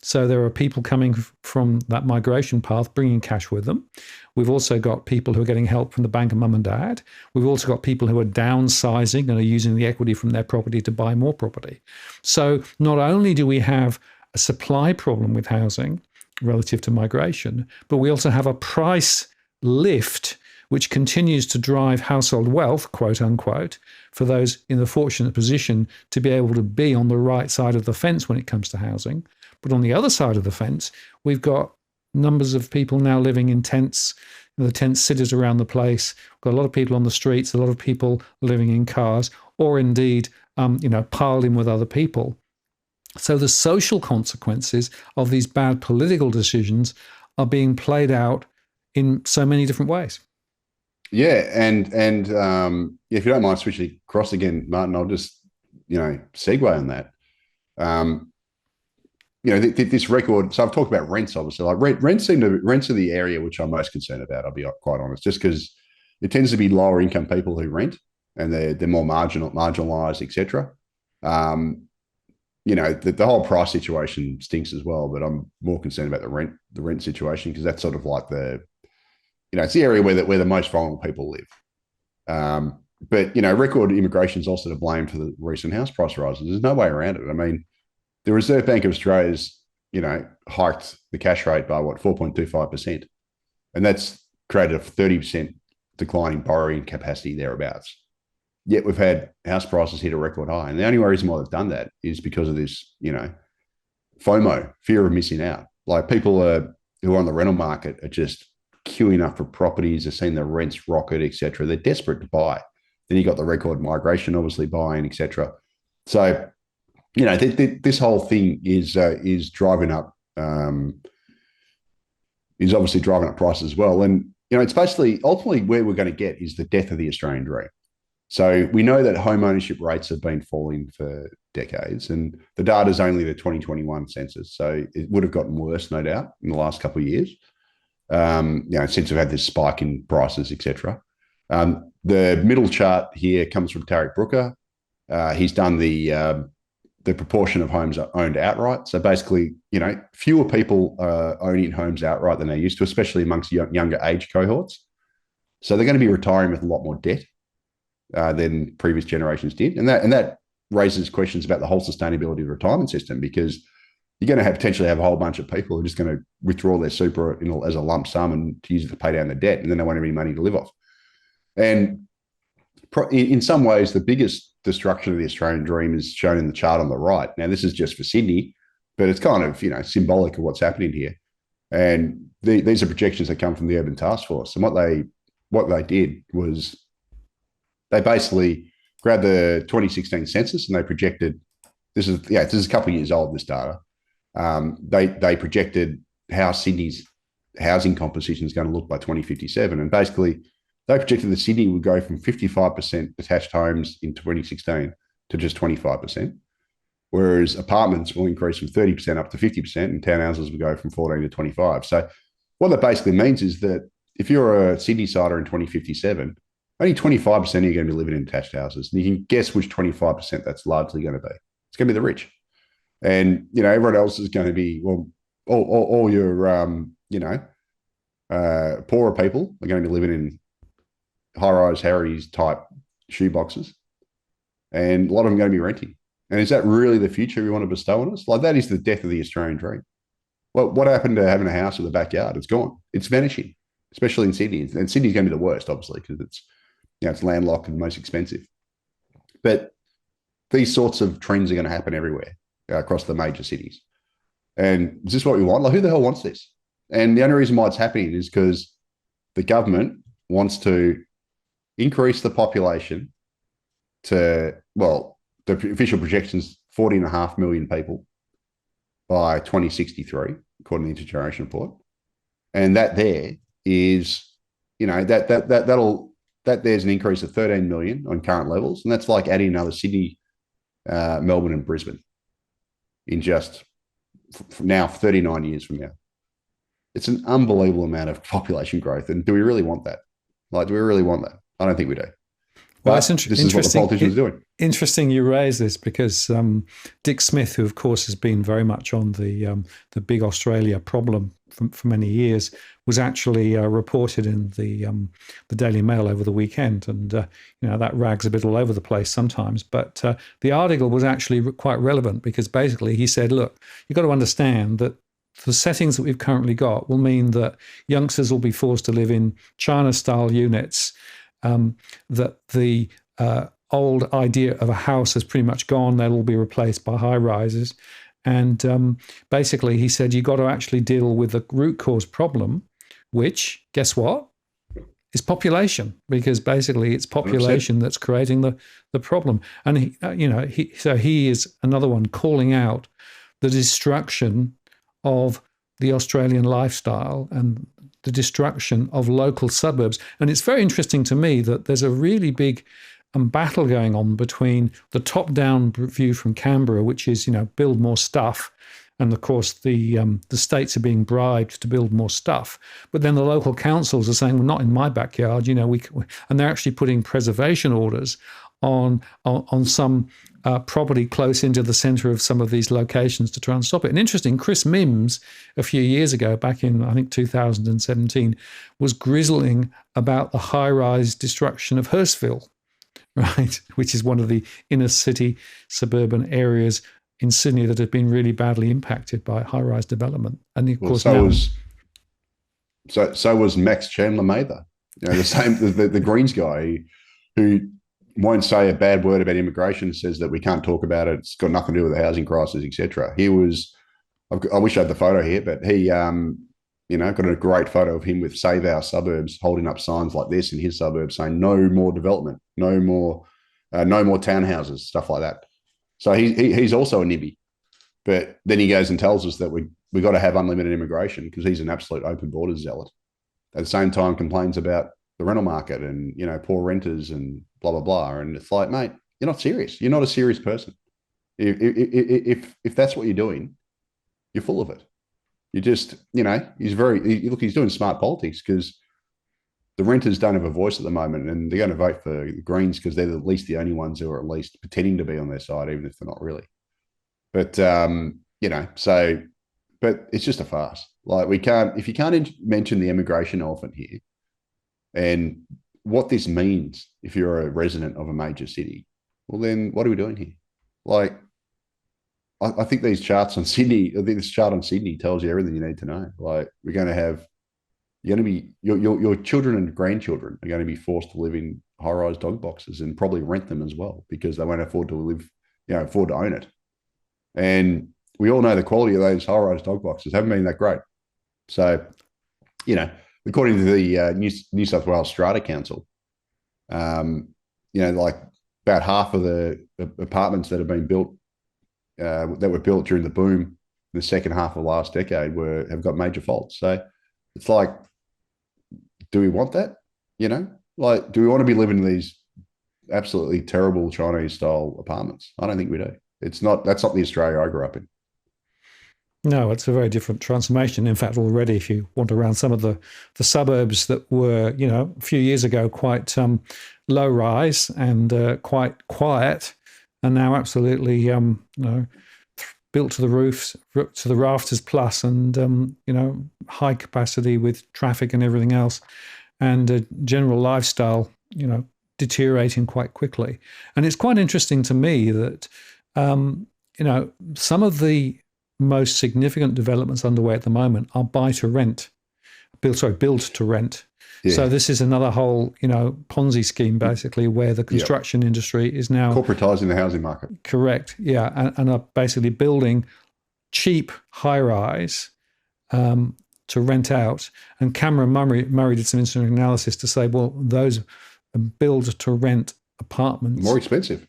A: So there are people coming from that migration path, bringing cash with them. We've also got people who are getting help from the bank of mum and dad. We've also got people who are downsizing and are using the equity from their property to buy more property. So not only do we have a supply problem with housing relative to migration, but we also have a price lift which continues to drive household wealth, quote unquote, for those in the fortunate position to be able to be on the right side of the fence when it comes to housing. But on the other side of the fence, we've got numbers of people now living in tents, the tent cities around the place. We've got a lot of people on the streets, a lot of people living in cars, or indeed, piled in with other people. So the social consequences of these bad political decisions are being played out in so many different ways.
B: Yeah, and if you don't mind switching across again, Martin, I'll just segue on that. This record. So I've talked about rents, obviously. Like rents are the area which I'm most concerned about. I'll be quite honest, just because it tends to be lower income people who rent, and they're more marginalized, etc. The whole price situation stinks as well, but I'm more concerned about the rent situation, because that's sort of like it's the area where the most vulnerable people live. But record immigration is also to blame for the recent house price rises. There's no way around it. I mean, the Reserve Bank of Australia's hiked the cash rate by 4.25%, and that's created a 30% decline in borrowing capacity thereabouts. Yet we've had house prices hit a record high. And the only reason why they've done that is because of this, FOMO, fear of missing out. Like people who are on the rental market are just queuing up for properties. They're seeing the rents rocket, etc. They're desperate to buy. Then you got the record migration, obviously buying, etc. So, this whole thing is driving up, is obviously driving up prices as well. And, it's basically ultimately where we're going to get is the death of the Australian dream. So we know that home ownership rates have been falling for decades, and the data is only the 2021 census. So it would have gotten worse, no doubt, in the last couple of years, since we've had this spike in prices, etc. The middle chart here comes from Tarek Brooker. He's done the proportion of homes owned outright. So basically, fewer people are owning homes outright than they used to, especially amongst younger age cohorts. So they're going to be retiring with a lot more debt than previous generations did. And that raises questions about the whole sustainability of the retirement system, because you're going to potentially have a whole bunch of people who are just going to withdraw their super as a lump sum and to use it to pay down the debt, and then they won't have any money to live off. And in some ways, the biggest destruction of the Australian dream is shown in the chart on the right. Now, this is just for Sydney, but it's kind of symbolic of what's happening here. And these are projections that come from the Urban Task Force. And what they did was they basically grabbed the 2016 census and they projected, this is a couple of years old, this data. They projected how Sydney's housing composition is going to look by 2057. And basically, they projected that Sydney would go from 55% detached homes in 2016 to just 25%, whereas apartments will increase from 30% up to 50%, and townhouses will go from 14 to 25. So what that basically means is that if you're a Sydney sider in 2057, only 25% of you are going to be living in detached houses. And you can guess which 25% that's largely going to be. It's going to be the rich. And, everyone else is going to be, all your, poorer people are going to be living in high-rise Harry's type shoeboxes. And a lot of them are going to be renting. And is that really the future we want to bestow on us? Like, that is the death of the Australian dream. Well, what happened to having a house with a backyard? It's gone. It's vanishing, especially in Sydney. And Sydney's going to be the worst, obviously, because it's landlocked and most expensive. But these sorts of trends are going to happen everywhere across the major cities. And is this what we want? Like, who the hell wants this? And the only reason why it's happening is because the government wants to increase the population to, well, the official projections 40.5 million people by 2063, according to the intergenerational report. And that there is, that there's an increase of 13 million on current levels. And that's like adding another Sydney, Melbourne, and Brisbane in just now 39 years from now. It's an unbelievable amount of population growth. And do we really want that? Like, do we really want that? I don't think we do.
A: Well,
B: but this is what the politicians are doing.
A: Interesting you raise this because Dick Smith, who of course has been very much on the big Australia problem for many years, was actually reported in the Daily Mail over the weekend, and that rags a bit all over the place sometimes. But the article was actually quite relevant because basically he said, look, you've got to understand that the settings that we've currently got will mean that youngsters will be forced to live in China-style units. That the old idea of a house has pretty much gone. They'll all be replaced by high rises. And basically, he said, you've got to actually deal with the root cause problem, which, guess what? Is population, because basically it's population 100%. That's creating the problem. And, he is another one calling out the destruction of the Australian lifestyle and the destruction of local suburbs. And it's very interesting to me that there's a really big battle going on between the top-down view from Canberra, which is, build more stuff. And of course, the states are being bribed to build more stuff. But then the local councils are saying, well, not in my backyard, and they're actually putting preservation orders on some property close into the centre of some of these locations to try and stop it. And interesting, Chris Mims, a few years ago, back in, I think, 2017, was grizzling about the high-rise destruction of Hurstville, right, which is one of the inner city suburban areas in Sydney that have been really badly impacted by high-rise development. And of course,
B: so was Max Chandler Mather, the same the Greens guy who won't say a bad word about immigration, says that we can't talk about it. It's got nothing to do with the housing crisis, etc. He was, I wish I had the photo here, but he, got a great photo of him with Save Our Suburbs holding up signs like this in his suburb saying no more development, no more townhouses, stuff like that. So he's also a NIMBY. But then he goes and tells us that we got to have unlimited immigration because he's an absolute open borders zealot. At the same time, complains about the rental market and, poor renters and blah, blah, blah. And it's like, mate, you're not serious. You're not a serious person. If that's what you're doing, you're full of it. You just, he's doing smart politics because the renters don't have a voice at the moment and they're going to vote for the Greens because they're at least the only ones who are at least pretending to be on their side, even if they're not really. But, but it's just a farce. Like if you can't mention the immigration elephant here and what this means if you're a resident of a major city, well, then what are we doing here? Like, I think these charts on Sydney, I think this chart on Sydney tells you everything you need to know. Like, you're going to be, your children and grandchildren are going to be forced to live in high-rise dog boxes and probably rent them as well because they won't afford to own it. And we all know the quality of those high-rise dog boxes haven't been that great. So, according to the New South Wales Strata Council, like about half of the apartments that have been built, that were built during the boom in the second half of last decade have got major faults. So it's like, do we want that? Like, do we want to be living in these absolutely terrible Chinese style apartments? I don't think we do. That's not the Australia I grew up in.
A: No, it's a very different transformation. In fact, already, if you want around some of the suburbs that were, a few years ago quite low rise and quite quiet, and now absolutely, built to the roofs, to the rafters plus, and high capacity with traffic and everything else, and general lifestyle, deteriorating quite quickly. And it's quite interesting to me that, some of the most significant developments underway at the moment are build to rent. Yeah. So this is another whole, Ponzi scheme, basically, where the construction industry is now
B: corporatizing the housing market.
A: Correct. Yeah. And are basically building cheap high rise to rent out. And Cameron Murray did some interesting analysis to say, well, those build to rent apartments
B: more expensive.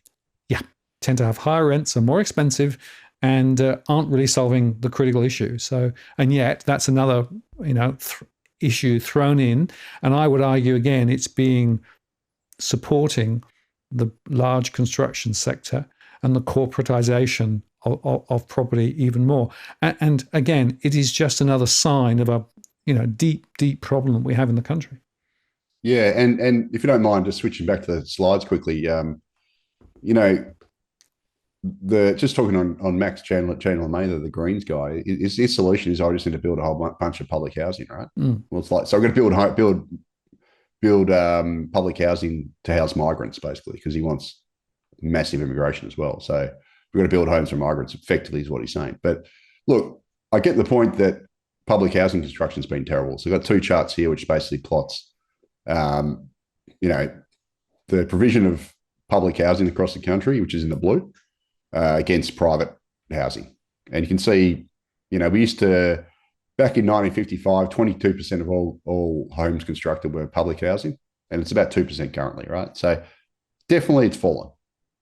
A: Yeah, tend to have higher rents, are more expensive, and aren't really solving the critical issue. So, and yet that's another issue thrown in. And I would argue again, it's being supporting the large construction sector and the corporatization of property even more. And again, it is just another sign of a deep problem we have in the country.
B: Yeah, and if you don't mind, just switching back to the slides quickly, just talking on Max Chandler Mather, the Greens guy, his solution is I just need to build a whole bunch of public housing, right? Well, it's like, so I'm going to build public housing to house migrants, basically, because he wants massive immigration as well. So we're going to build homes for migrants, effectively, is what he's saying. But look, I get the point that public housing construction has been terrible. So I've got two charts here, which basically plots, the provision of public housing across the country, which is in the blue, against private housing. And you can see, we used to, back in 1955, 22% of all homes constructed were public housing, and it's about 2% currently, right? So definitely it's fallen,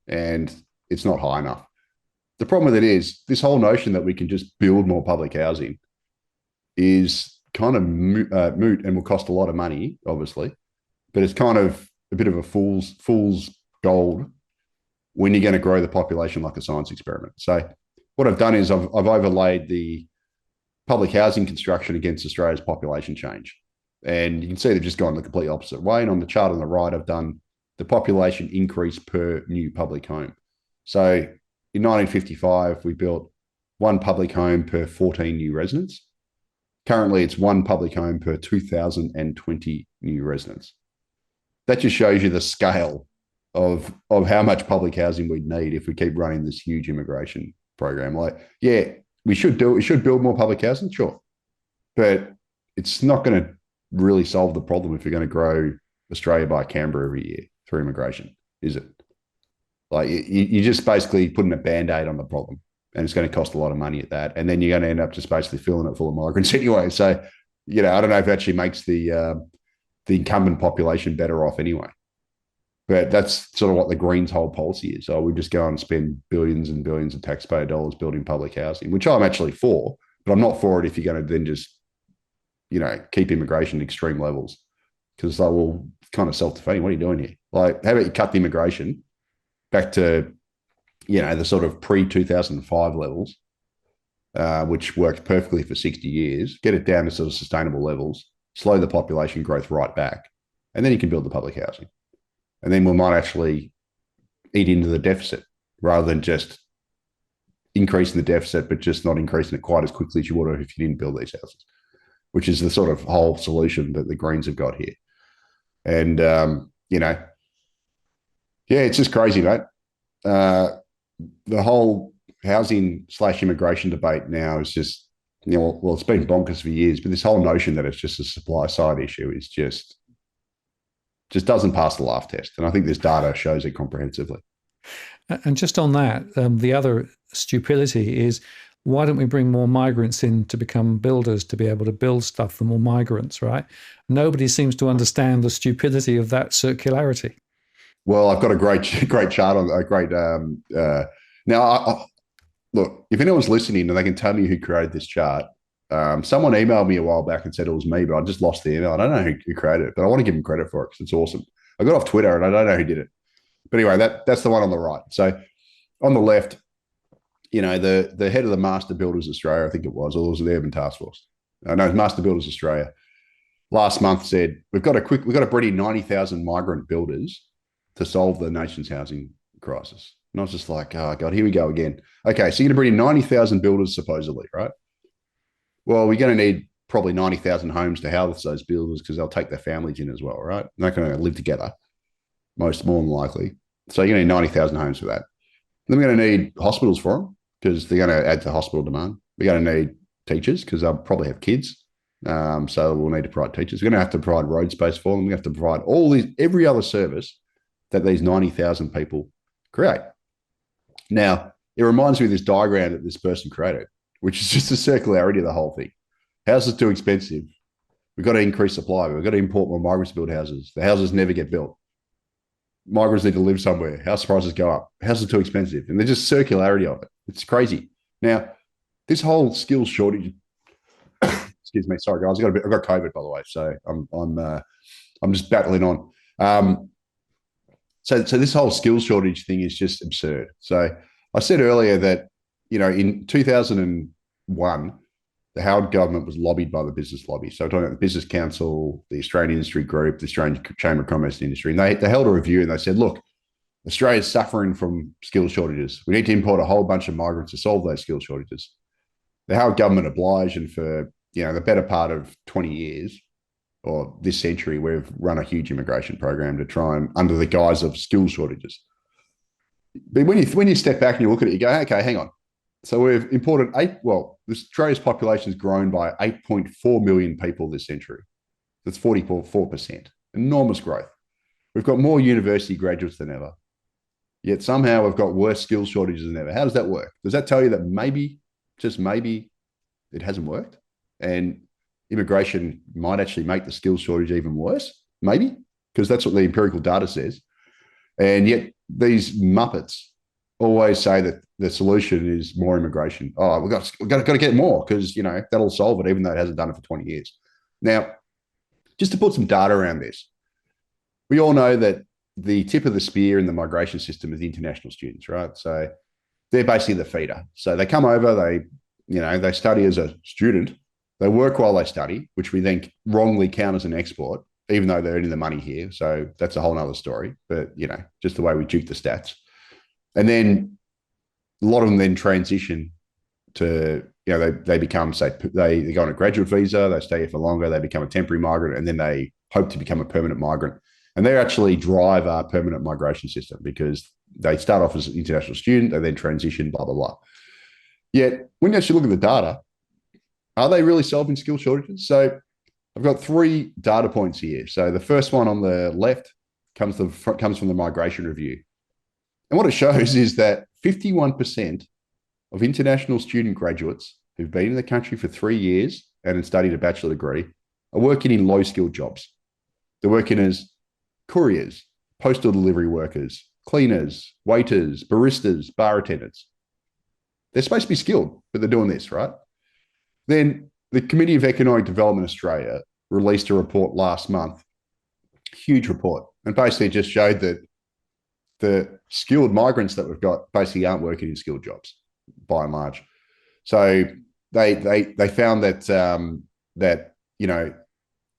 B: and it's not high enough. The problem with it is this whole notion that we can just build more public housing is kind of moot and will cost a lot of money, obviously, but it's kind of a bit of a fool's gold when you're going to grow the population like a science experiment. So what I've done is I've overlaid the public housing construction against Australia's population change. And you can see they've just gone the complete opposite way. And on the chart on the right, I've done the population increase per new public home. So in 1955, we built one public home per 14 new residents. Currently, it's one public home per 2,020 new residents. That just shows you the scale of how much public housing we'd need if we keep running this huge immigration program. Like, yeah, we should build more public housing, sure, but it's not going to really solve the problem if you're going to grow Australia by Canberra every year through immigration, is it? Like, you're just basically putting a band-aid on the problem, and it's going to cost a lot of money at that, and then you're going to end up just basically filling it full of migrants anyway. So, I don't know if it actually makes the incumbent population better off anyway. But that's sort of what the Greens' whole policy is. So we just go and spend billions and billions of taxpayer dollars building public housing, which I'm actually for, but I'm not for it if you're going to then just, keep immigration at extreme levels. Because like, well, kind of self-defeating. What are you doing here? Like, how about you cut the immigration back to, the sort of pre-2005 levels, which worked perfectly for 60 years, get it down to sort of sustainable levels, slow the population growth right back, and then you can build the public housing. And then we might actually eat into the deficit rather than just increasing the deficit, but just not increasing it quite as quickly as you would have if you didn't build these houses, which is the sort of whole solution that the Greens have got here. And, it's just crazy, mate. The whole housing/immigration debate now is just, well, it's been bonkers for years, but this whole notion that it's just a supply side issue is just doesn't pass the laugh test. And I think this data shows it comprehensively.
A: And just on that, the other stupidity is, why don't we bring more migrants in to become builders, to be able to build stuff for more migrants, right? Nobody seems to understand the stupidity of that circularity.
B: Well, I've got a great chart on a great. Now, look, if anyone's listening and they can tell me who created this chart, someone emailed me a while back and said it was me, but I just lost the email. I don't know who created it, but I want to give them credit for it because it's awesome. I got off Twitter and I don't know who did it. But anyway, that's the one on the right. So on the left, the head of the Master Builders Australia, I think it was, or it was the Urban Task Force. No, Master Builders Australia. Last month said, we've got to bring in 90,000 migrant builders to solve the nation's housing crisis. And I was just like, oh, God, here we go again. Okay, so you're going to bring in 90,000 builders supposedly, right? Well, we're going to need probably 90,000 homes to house those builders because they'll take their families in as well, right? They're not going to live together, more than likely. So you're going to need 90,000 homes for that. Then we're going to need hospitals for them because they're going to add to hospital demand. We're going to need teachers because they'll probably have kids. So we'll need to provide teachers. We're going to have to provide road space for them. We have to provide every other service that these 90,000 people create. Now, it reminds me of this diagram that this person created, which is just the circularity of the whole thing. Houses are too expensive. We've got to increase supply. We've got to import more migrants to build houses. The houses never get built. Migrants need to live somewhere. House prices go up. Houses are too expensive. And there's just circularity of it. It's crazy. Now, this whole skills shortage, excuse me, sorry guys, I've got COVID by the way, so I'm just battling on. So this whole skills shortage thing is just absurd. So I said earlier that in 2001, the Howard government was lobbied by the business lobby. So I'm talking about the Business Council, the Australian Industry Group, the Australian Chamber of Commerce and Industry, and they held a review and they said, look, Australia's suffering from skills shortages. We need to import a whole bunch of migrants to solve those skills shortages. The Howard government obliged, and for the better part of 20 years or this century, we've run a huge immigration program to try and under the guise of skills shortages. But when you step back and you look at it, you go, okay, hang on. So we've imported Australia's population has grown by 8.4 million people this century. That's 44%. Enormous growth. We've got more university graduates than ever. Yet somehow we've got worse skills shortages than ever. How does that work? Does that tell you that maybe, just maybe, it hasn't worked? And immigration might actually make the skills shortage even worse? Maybe, because that's what the empirical data says. And yet these Muppets always say that the solution is more immigration. Oh, we've got to get more because, that'll solve it, even though it hasn't done it for 20 years. Now, just to put some data around this, we all know that the tip of the spear in the migration system is the international students, right? So they're basically the feeder. So they come over, they study as a student, they work while they study, which we then wrongly count as an export, even though they're earning the money here. So that's a whole nother story, but just the way we juke the stats. And then a lot of them then transition to, they become, say, they go on a graduate visa, they stay here for longer, they become a temporary migrant, and then they hope to become a permanent migrant. And they actually drive our permanent migration system because they start off as an international student, they then transition, blah, blah, blah. Yet, when you actually look at the data, are they really solving skill shortages? So I've got 3 data points here. So the first one on the left comes from the migration review. And what it shows is that 51% of international student graduates who've been in the country for 3 years and have studied a bachelor degree are working in low-skilled jobs. They're working as couriers, postal delivery workers, cleaners, waiters, baristas, bar attendants. They're supposed to be skilled, but they're doing this, right? Then the Committee of Economic Development Australia released a report last month, huge report, and basically just showed that the skilled migrants that we've got basically aren't working in skilled jobs by and large. So they found that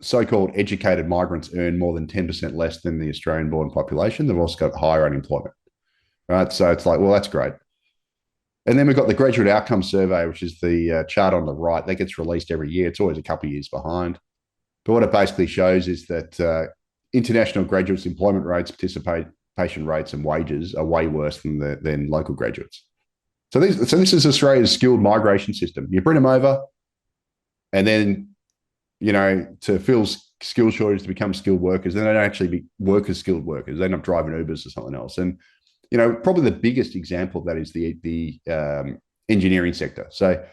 B: so-called educated migrants earn more than 10% less than the Australian-born population. They've also got higher unemployment, right? So it's like, well, that's great. And then we've got the Graduate Outcome Survey, which is the chart on the right. That gets released every year. It's always a couple of years behind. But what it basically shows is that international graduates' employment rates, participation rates, and wages are way worse than local graduates. So this is Australia's skilled migration system. You bring them over, and then to fill skill shortages to become skilled workers, then they don't actually work as skilled workers. They end up driving Ubers or something else. And probably the biggest example of that is the engineering sector. So,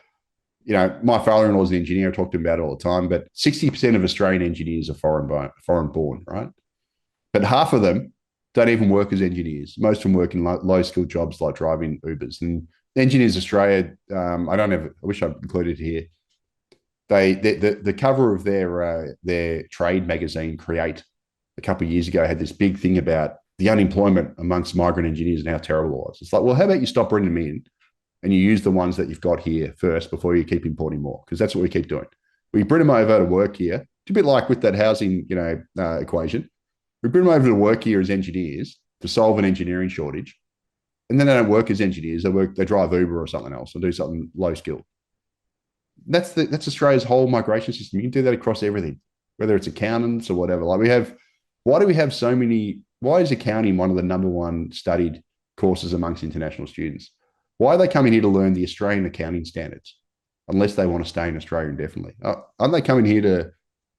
B: my father-in-law is an engineer. I talk to him about it all the time, but 60% of Australian engineers are foreign-born, right? But half of them don't even work as engineers. Most of them work in low-skilled jobs like driving Ubers. And Engineers Australia, I wish I'd included here. The cover of their trade magazine, Create, a couple of years ago had this big thing about the unemployment amongst migrant engineers and how terrible it was. It's like, well, how about you stop bringing them in and you use the ones that you've got here first before you keep importing more? Because that's what we keep doing. We bring them over to work here. It's a bit like with that housing, equation. We bring them over to work here as engineers to solve an engineering shortage, and then they don't work as engineers. They drive Uber or something else or do something low skill. That's Australia's whole migration system. You can do that across everything, whether it's accountants or whatever. Why is accounting one of the number one studied courses amongst international students? Why are they coming here to learn the Australian accounting standards unless they want to stay in Australia indefinitely? Aren't they coming here to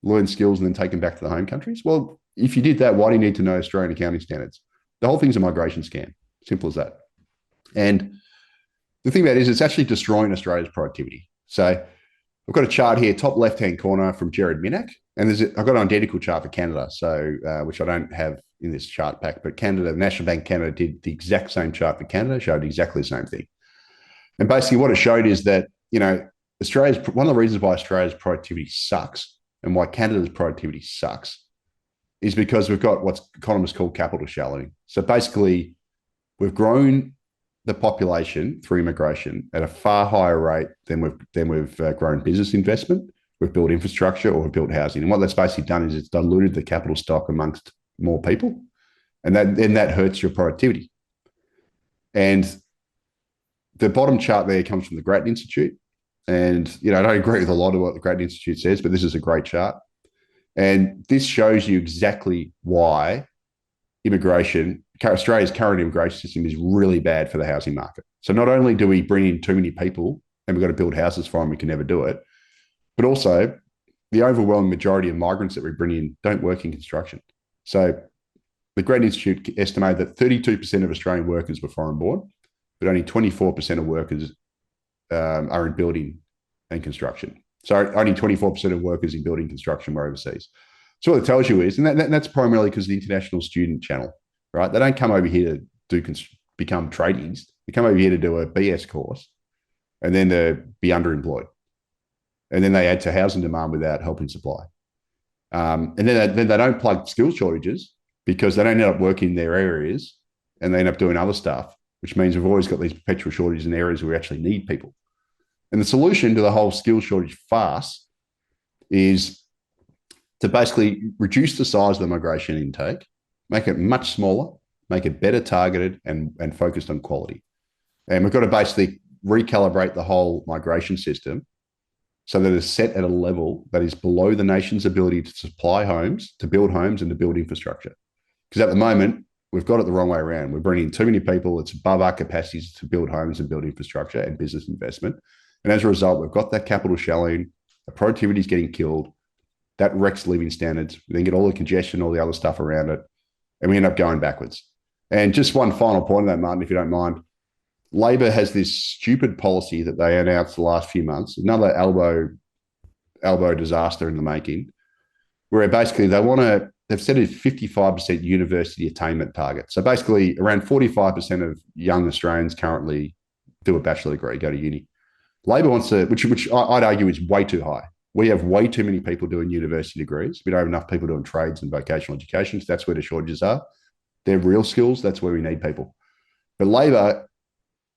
B: learn skills and then take them back to the home countries? Well, if you did that, why do you need to know Australian accounting standards? The whole thing's a migration scam. Simple as that. And the thing about it is it's actually destroying Australia's productivity. So I've got a chart here, top left-hand corner from Jared Minak, and I've got an identical chart for Canada, so which I don't have in this chart pack, but Canada, National Bank Canada did the exact same chart for Canada, showed exactly the same thing. And basically what it showed is that, Australia's one of the reasons why Australia's productivity sucks and why Canada's productivity sucks is because we've got what economists call capital shallowing. So basically, we've grown the population through immigration at a far higher rate than we've grown business investment. We've built infrastructure or we've built housing, and what that's basically done is it's diluted the capital stock amongst more people, and that hurts your productivity. And the bottom chart there comes from the Grattan Institute, and I don't agree with a lot of what the Grattan Institute says, but this is a great chart, and this shows you exactly why Australia's current immigration system is really bad for the housing market. So not only do we bring in too many people and we've got to build houses for them, we can never do it, but also the overwhelming majority of migrants that we bring in don't work in construction. So the Grattan Institute estimated that 32% of Australian workers were foreign born, but only 24% of workers are in building and construction. So only 24% of workers in building construction were overseas. So what it tells you is, and that's primarily because of the international student channel, right? They don't come over here to become tradies. They come over here to do a BS course and then to be underemployed. And then they add to housing demand without helping supply. And then they don't plug skill shortages because they don't end up working in their areas and they end up doing other stuff, which means we've always got these perpetual shortages in areas where we actually need people. And the solution to the whole skill shortage farce is to basically reduce the size of the migration intake, make it much smaller, make it better targeted and focused on quality. And we've got to basically recalibrate the whole migration system so that it's set at a level that is below the nation's ability to supply homes, to build homes and to build infrastructure. Because at the moment, we've got it the wrong way around. We're bringing too many people. It's above our capacities to build homes and build infrastructure and business investment. And as a result, we've got that capital shallowing, the productivity is getting killed, that wrecks living standards. We then get all the congestion, all the other stuff around it, and we end up going backwards. And just one final point on that, Martin, if you don't mind. Labor has this stupid policy that they announced the last few months, another elbow disaster in the making, where basically they've set a 55% university attainment target. So basically around 45% of young Australians currently do a bachelor degree, go to uni. Labor wants to, which I'd argue is way too high. We have way too many people doing university degrees. We don't have enough people doing trades and vocational education, because that's where the shortages are. They're real skills. That's where we need people. But Labor,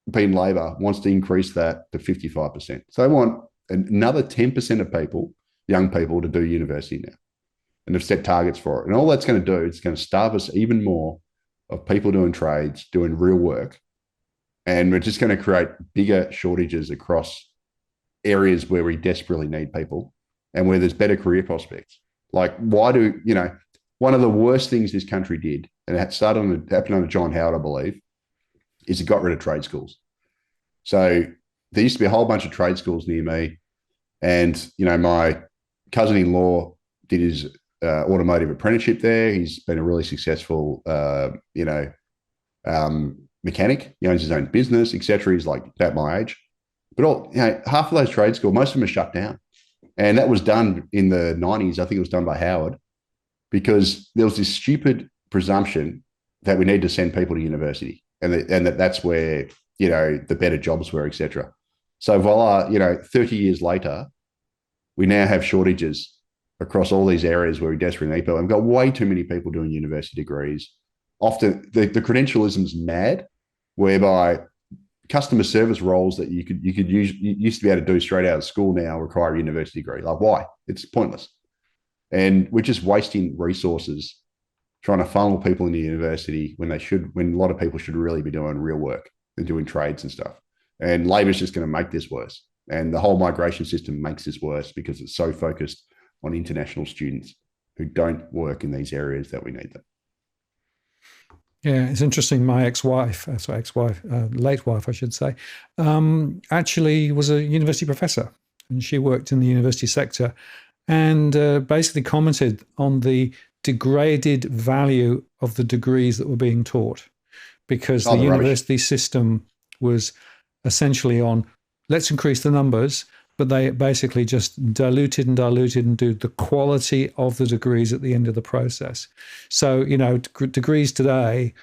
B: being Labor, wants to increase that to 55%. So they want another 10% of people, young people, to do university now. And they've set targets for it. And all that's going to do is it's going to starve us even more of people doing trades, doing real work. And we're just going to create bigger shortages across areas where we desperately need people and where there's better career prospects. Like, one of the worst things this country did, and it happened under John Howard, I believe, is it got rid of trade schools. So there used to be a whole bunch of trade schools near me. And, my cousin-in-law did his automotive apprenticeship there. He's been a really successful, mechanic. He owns his own business, etc. He's like about my age. But half of those trade schools, most of them are shut down. And that was done in the 90s. I think it was done by Howard, because there was this stupid presumption that we need to send people to university and that's where, the better jobs were, etc. So voila, 30 years later, we now have shortages across all these areas where we desperately need people. We've got way too many people doing university degrees. Often the credentialism's mad, whereby customer service roles that you used to be able to do straight out of school now require a university degree. Like, why? It's pointless. And we're just wasting resources trying to funnel people into university when a lot of people should really be doing real work and doing trades and stuff. And Labor's just going to make this worse. And the whole migration system makes this worse because it's so focused on international students who don't work in these areas that we need them.
A: Yeah, it's interesting. My late wife, I should say, actually was a university professor, and she worked in the university sector, and basically commented on the degraded value of the degrees that were being taught, because the university system was essentially on, let's increase the numbers, but they basically just diluted and do the quality of the degrees at the end of the process. So, degrees today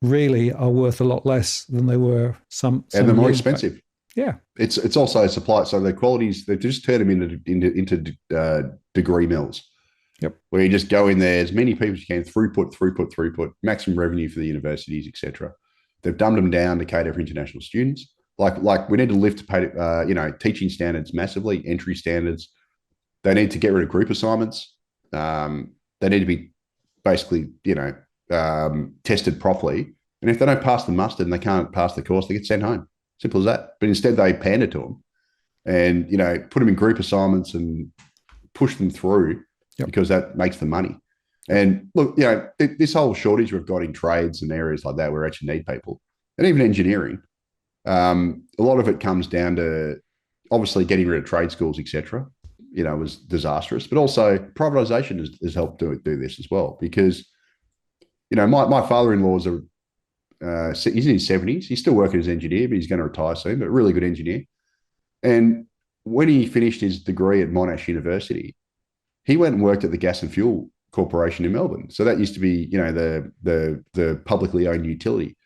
A: really are worth a lot less than they were some
B: and they're more
A: years back.
B: expensive.
A: Yeah.
B: It's also supply. So the qualities, they just turn them into degree mills.
A: Yep.
B: Where you just go in there, as many people as you can, throughput, maximum revenue for the universities, etc. They've dumbed them down to cater for international students. Like we need to lift teaching standards massively, entry standards. They need to get rid of group assignments. They need to be basically, tested properly. And if they don't pass the muster and they can't pass the course, they get sent home. Simple as that. But instead, they pander to them and put them in group assignments and push them through because that makes the money. And look, this whole shortage we've got in trades and areas like that where we actually need people, and even engineering. A lot of it comes down to obviously getting rid of trade schools, etc. Was disastrous, but also privatisation has helped do this as well. Because my father-in-law is he's in his 70s. He's still working as an engineer, but he's going to retire soon. But a really good engineer. And when he finished his degree at Monash University, he went and worked at the Gas and Fuel Corporation in Melbourne. So that used to be, the publicly owned utility.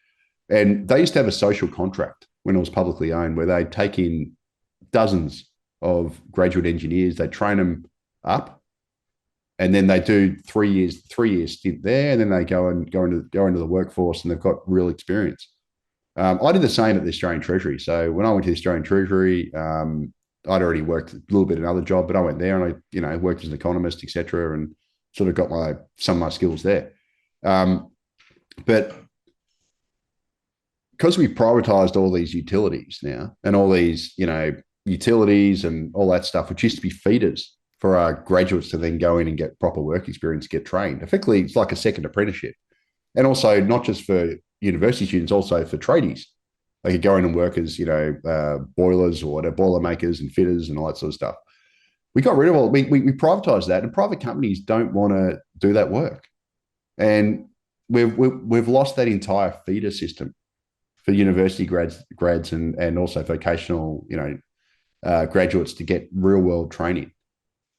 B: And they used to have a social contract when it was publicly owned, where they'd take in dozens of graduate engineers, they'd train them up, and then they do 3 years stint there, and then they go into the workforce, and they've got real experience. I did the same at the Australian Treasury. So when I went to the Australian Treasury, I'd already worked a little bit in another job, but I went there and I worked as an economist, etc., and sort of got some of my skills there. But because we've privatized all these utilities now, and all these utilities and all that stuff, which used to be feeders for our graduates to then go in and get proper work experience, get trained. Effectively, it's like a second apprenticeship. And also not just for university students, also for tradies. They could go in and work as, boilers or whatever, boiler makers and fitters and all that sort of stuff. We got rid of all, we privatized that, and private companies don't want to do that work. And we've lost that entire feeder system for university grads and also vocational, graduates to get real world training.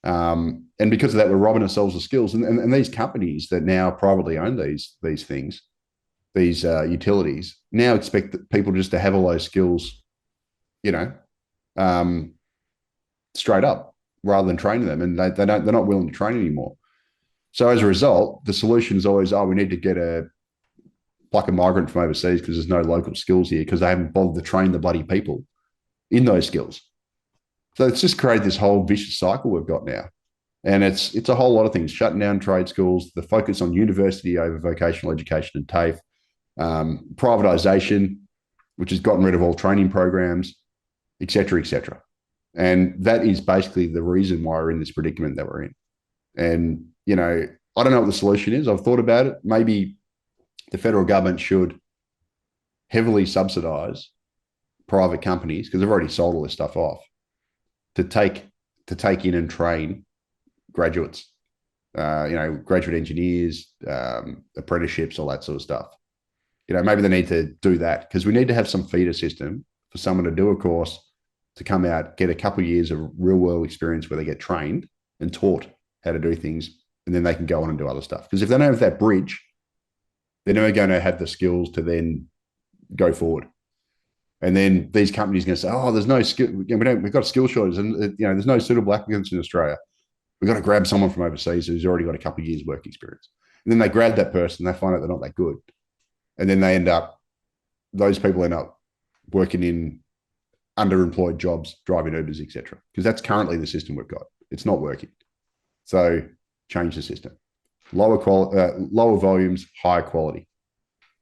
B: And because of that, we're robbing ourselves of skills. And these companies that now privately own these things, these utilities, now expect people just to have all those skills, straight up, rather than training them. And they're not willing to train anymore. So as a result, the solution is always, we need to get a migrant from overseas because there's no local skills here, because they haven't bothered to train the bloody people in those skills. So it's just created this whole vicious cycle we've got now. And it's a whole lot of things: shutting down trade schools, the focus on university over vocational education and TAFE, privatisation, which has gotten rid of all training programs, et cetera, et cetera. And that is basically the reason why we're in this predicament that we're in. And, I don't know what the solution is. I've thought about it. Maybe the federal government should heavily subsidise private companies, because they've already sold all this stuff off, to take in and train graduates, graduate engineers, apprenticeships, all that sort of stuff. Maybe they need to do that, because we need to have some feeder system for someone to do a course, to come out, get a couple of years of real world experience where they get trained and taught how to do things, and then they can go on and do other stuff. Because if they don't have that bridge, they're never going to have the skills to then go forward. And then these companies are going to say, there's no skill. We've got a skill shortage, and there's no suitable applicants in Australia. We've got to grab someone from overseas who's already got a couple of years work experience. And then they grab that person, they find out they're not that good. And then those people end up working in underemployed jobs, driving Ubers, etc. Because that's currently the system we've got. It's not working. So change the system. Lower volumes, higher quality.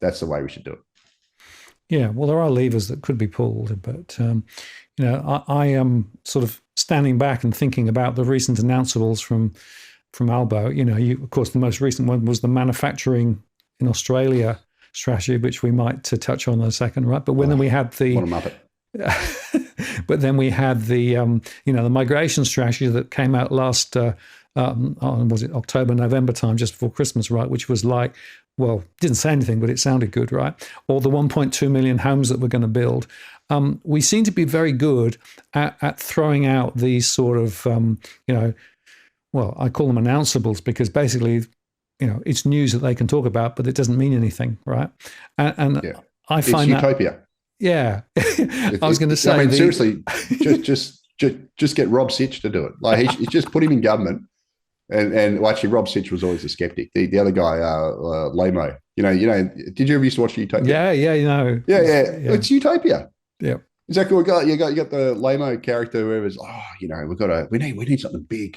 B: That's the way we should do it.
A: Yeah, well, there are levers that could be pulled, but I am sort of standing back and thinking about the recent announceables from Albo. Of course, the most recent one was the manufacturing in Australia strategy, which we might touch on in a second, right? But then we had the but then we had the the migration strategy that came out last was it October, November time, just before Christmas, right? Which was like, well, didn't say anything, but it sounded good, right? Or the 1.2 million homes that we're going to build. We seem to be very good at throwing out these sort of, well, I call them announceables because basically, it's news that they can talk about, but it doesn't mean anything, right? And
B: Yeah,
A: I
B: it's
A: find that,
B: utopia.
A: yeah, I was going to
B: I
A: say
B: mean, seriously, just get Rob Sitch to do it. Like he's just put him in government. And well, actually, Rob Sitch was always a skeptic. The other guy, Lamo, did you ever used to watch Utopia?
A: yeah,
B: Yeah, yeah,
A: yeah,
B: it's Utopia.
A: yeah.
B: Exactly. You got the Lamo character where it's we need something big,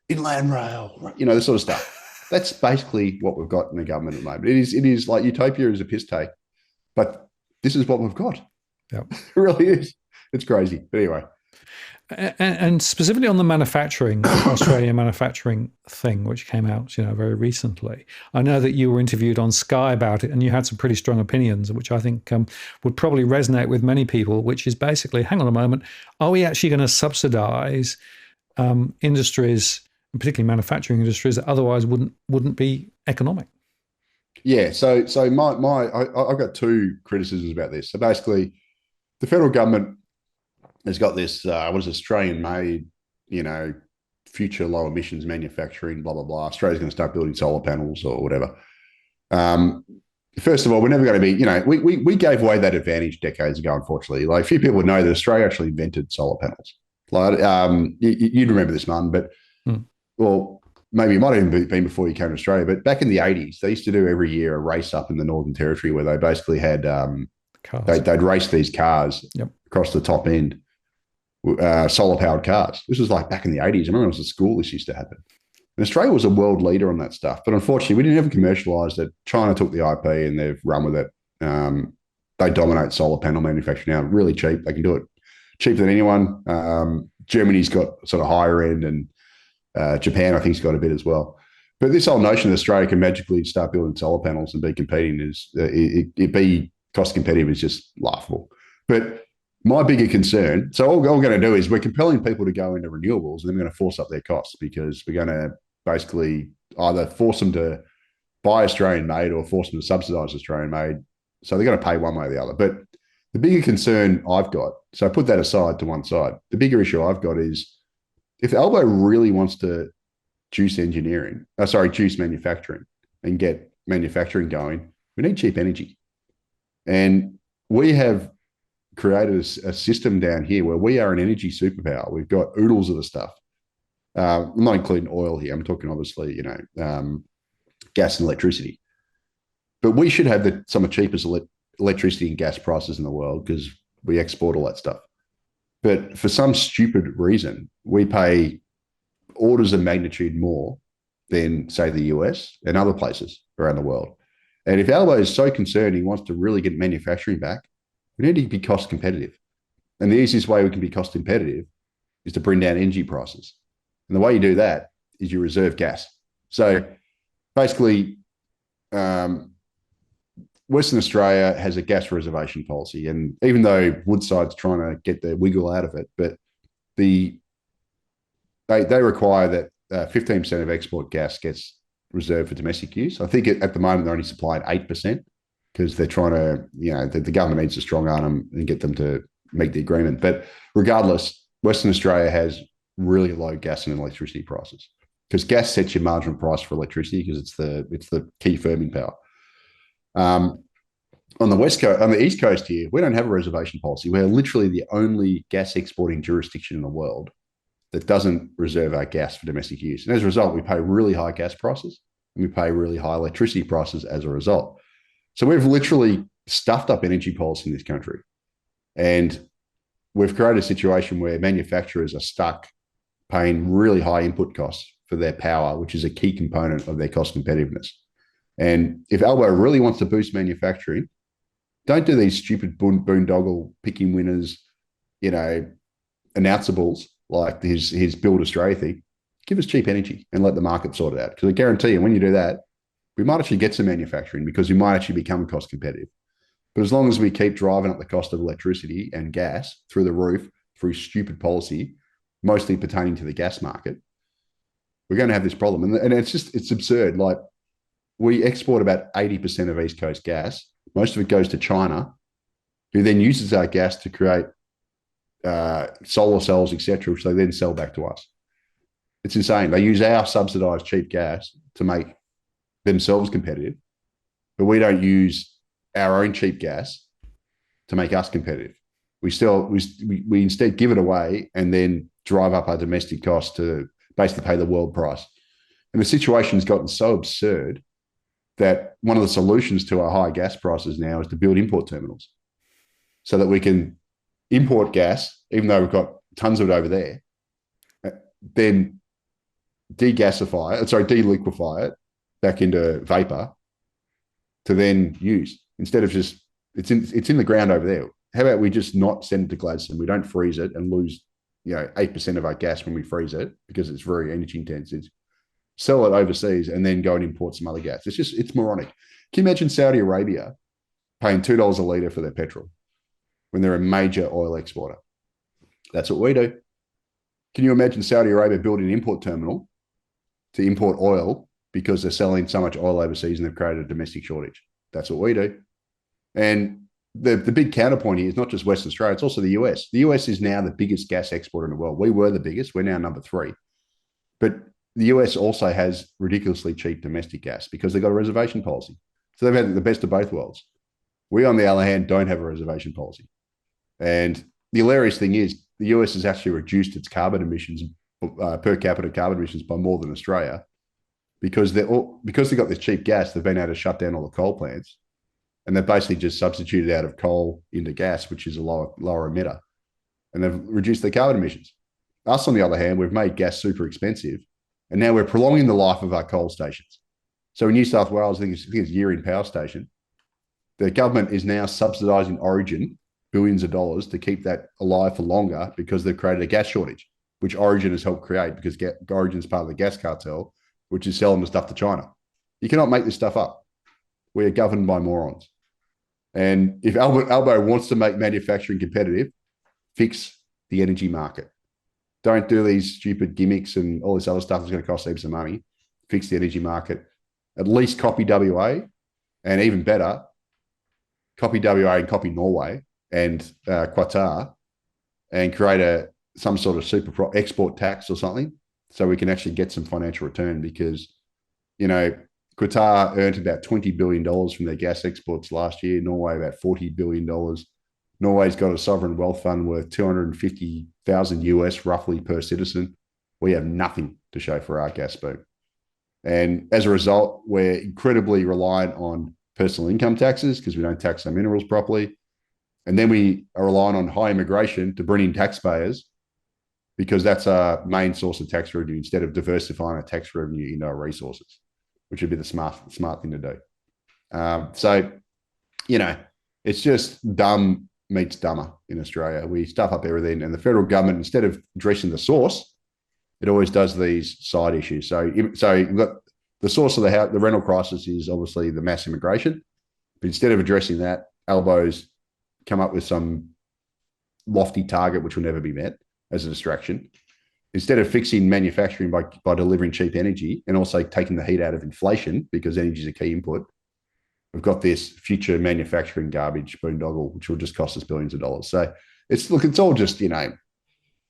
B: inland rail, right? This sort of stuff. That's basically what we've got in the government at the moment. It is like Utopia is a piss take, but this is what we've got.
A: Yeah.
B: It really is. It's crazy. But anyway.
A: And specifically on the manufacturing, Australia manufacturing thing, which came out, very recently. I know that you were interviewed on Sky about it, and you had some pretty strong opinions, which I think would probably resonate with many people. Which is basically, hang on a moment, are we actually going to subsidise industries, and particularly manufacturing industries, that otherwise wouldn't be economic?
B: Yeah. So I've got two criticisms about this. So basically, the federal government has got this what is Australian made, future low emissions manufacturing, blah blah blah. Australia's going to start building solar panels or whatever. First of all, we're never going to be, we gave away that advantage decades ago. Unfortunately, like few people would know that Australia actually invented solar panels. Like you'd remember this, Martin, but well, maybe it might have even been before you came to Australia. But back in the 80s, they used to do every year a race up in the Northern Territory where they basically had they'd race these cars across the top end. Solar powered cars. This was like back in the 80s. I remember it was at school this used to happen. And Australia was a world leader on that stuff. But unfortunately, we didn't ever commercialize it. China took the IP and they've run with it. They dominate solar panel manufacturing now, really cheap. They can do it cheaper than anyone. Germany's got sort of higher end, and Japan, I think, has got a bit as well. But this whole notion that Australia can magically start building solar panels and be competing it be cost competitive is just laughable. But my bigger concern, so all we're going to do is we're compelling people to go into renewables, and then we're going to force up their costs because we're going to basically either force them to buy Australian made or force them to subsidise Australian made. So they're going to pay one way or the other. But the bigger concern I've got, so put that aside to one side, the bigger issue I've got is if Albo really wants to juice manufacturing and get manufacturing going, we need cheap energy. And we have created a system down here where we are an energy superpower. We've got oodles of the stuff. I'm not including oil here. I'm talking obviously, gas and electricity. But we should have some of the cheapest electricity and gas prices in the world because we export all that stuff. But for some stupid reason, we pay orders of magnitude more than, say, the US and other places around the world. And if Albo is so concerned he wants to really get manufacturing back, we need to be cost competitive. And the easiest way we can be cost competitive is to bring down energy prices. And the way you do that is you reserve gas. So basically, Western Australia has a gas reservation policy. And even though Woodside's trying to get their wiggle out of it, but they require that 15% of export gas gets reserved for domestic use. I think at the moment they're only supplying 8% because they're trying to, the government needs to strong arm them and get them to meet the agreement. But regardless, Western Australia has really low gas and electricity prices because gas sets your marginal price for electricity because it's the key firming power. On the West Coast, on the East Coast here, we don't have a reservation policy. We're literally the only gas exporting jurisdiction in the world that doesn't reserve our gas for domestic use. And as a result, we pay really high gas prices and we pay really high electricity prices as a result. So we've literally stuffed up energy policy in this country. And we've created a situation where manufacturers are stuck paying really high input costs for their power, which is a key component of their cost competitiveness. And if Albo really wants to boost manufacturing, don't do these stupid boondoggle picking winners, announceables like his Build Australia thing. Give us cheap energy and let the market sort it out. Because I guarantee you, when you do that, we might actually get some manufacturing because we might actually become cost competitive. But as long as we keep driving up the cost of electricity and gas through the roof through stupid policy, mostly pertaining to the gas market, we're going to have this problem. And it's absurd. Like, we export about 80% of East Coast gas. Most of it goes to China, who then uses our gas to create solar cells, etc., which they then sell back to us. It's insane. They use our subsidized cheap gas to make themselves competitive, but we don't use our own cheap gas to make us competitive. We instead give it away and then drive up our domestic costs to basically pay the world price. And the situation has gotten so absurd that one of the solutions to our high gas prices now is to build import terminals so that we can import gas, even though we've got tons of it over there, then deliquefy it back into vapor to then use, instead of just, it's in the ground over there. How about we just not send it to Gladstone? We don't freeze it and lose 8% of our gas when we freeze it because it's very energy intensive. Sell it overseas and then go and import some other gas. It's moronic. Can you imagine Saudi Arabia paying $2 a litre for their petrol when they're a major oil exporter? That's what we do. Can you imagine Saudi Arabia building an import terminal to import oil because they're selling so much oil overseas and they've created a domestic shortage? That's what we do. And the big counterpoint here is not just Western Australia, it's also the US. The US is now the biggest gas exporter in the world. We were the biggest. We're now number 3. But the US also has ridiculously cheap domestic gas because they've got a reservation policy. So they've had the best of both worlds. We, on the other hand, don't have a reservation policy. And the hilarious thing is the US has actually reduced its carbon emissions, per capita carbon emissions, by more than Australia because they've got this cheap gas. They've been able to shut down all the coal plants, and they've basically just substituted out of coal into gas, which is a lower emitter, and they've reduced their carbon emissions. Us, on the other hand, we've made gas super expensive, and now we're prolonging the life of our coal stations. So in New South Wales, I think it's Yering Power Station, the government is now subsidising Origin billions of dollars to keep that alive for longer because they've created a gas shortage, which Origin has helped create because Origin is part of the gas cartel, which is selling the stuff to China. You cannot make this stuff up. We are governed by morons. And if Albo wants to make manufacturing competitive, fix the energy market. Don't do these stupid gimmicks and all this other stuff that's going to cost heaps of money. Fix the energy market. At least copy WA, and even better, copy WA and copy Norway and Qatar, and create some sort of super export tax or something, so we can actually get some financial return. Because, Qatar earned about $20 billion from their gas exports last year. Norway about $40 billion. Norway's got a sovereign wealth fund worth $250,000 US roughly per citizen. We have nothing to show for our gas boom. And as a result, we're incredibly reliant on personal income taxes because we don't tax our minerals properly. And then we are relying on high immigration to bring in taxpayers because that's our main source of tax revenue, instead of diversifying our tax revenue into our resources, which would be the smart thing to do. It's just dumb meets dumber in Australia. We stuff up everything, and the federal government, instead of addressing the source, it always does these side issues. So the source of the rental crisis is obviously the mass immigration, but instead of addressing that, Albo's come up with some lofty target which will never be met as a distraction. Instead of fixing manufacturing by delivering cheap energy and also taking the heat out of inflation, because energy is a key input, we've got this future manufacturing garbage boondoggle, which will just cost us billions of dollars. So it's all just,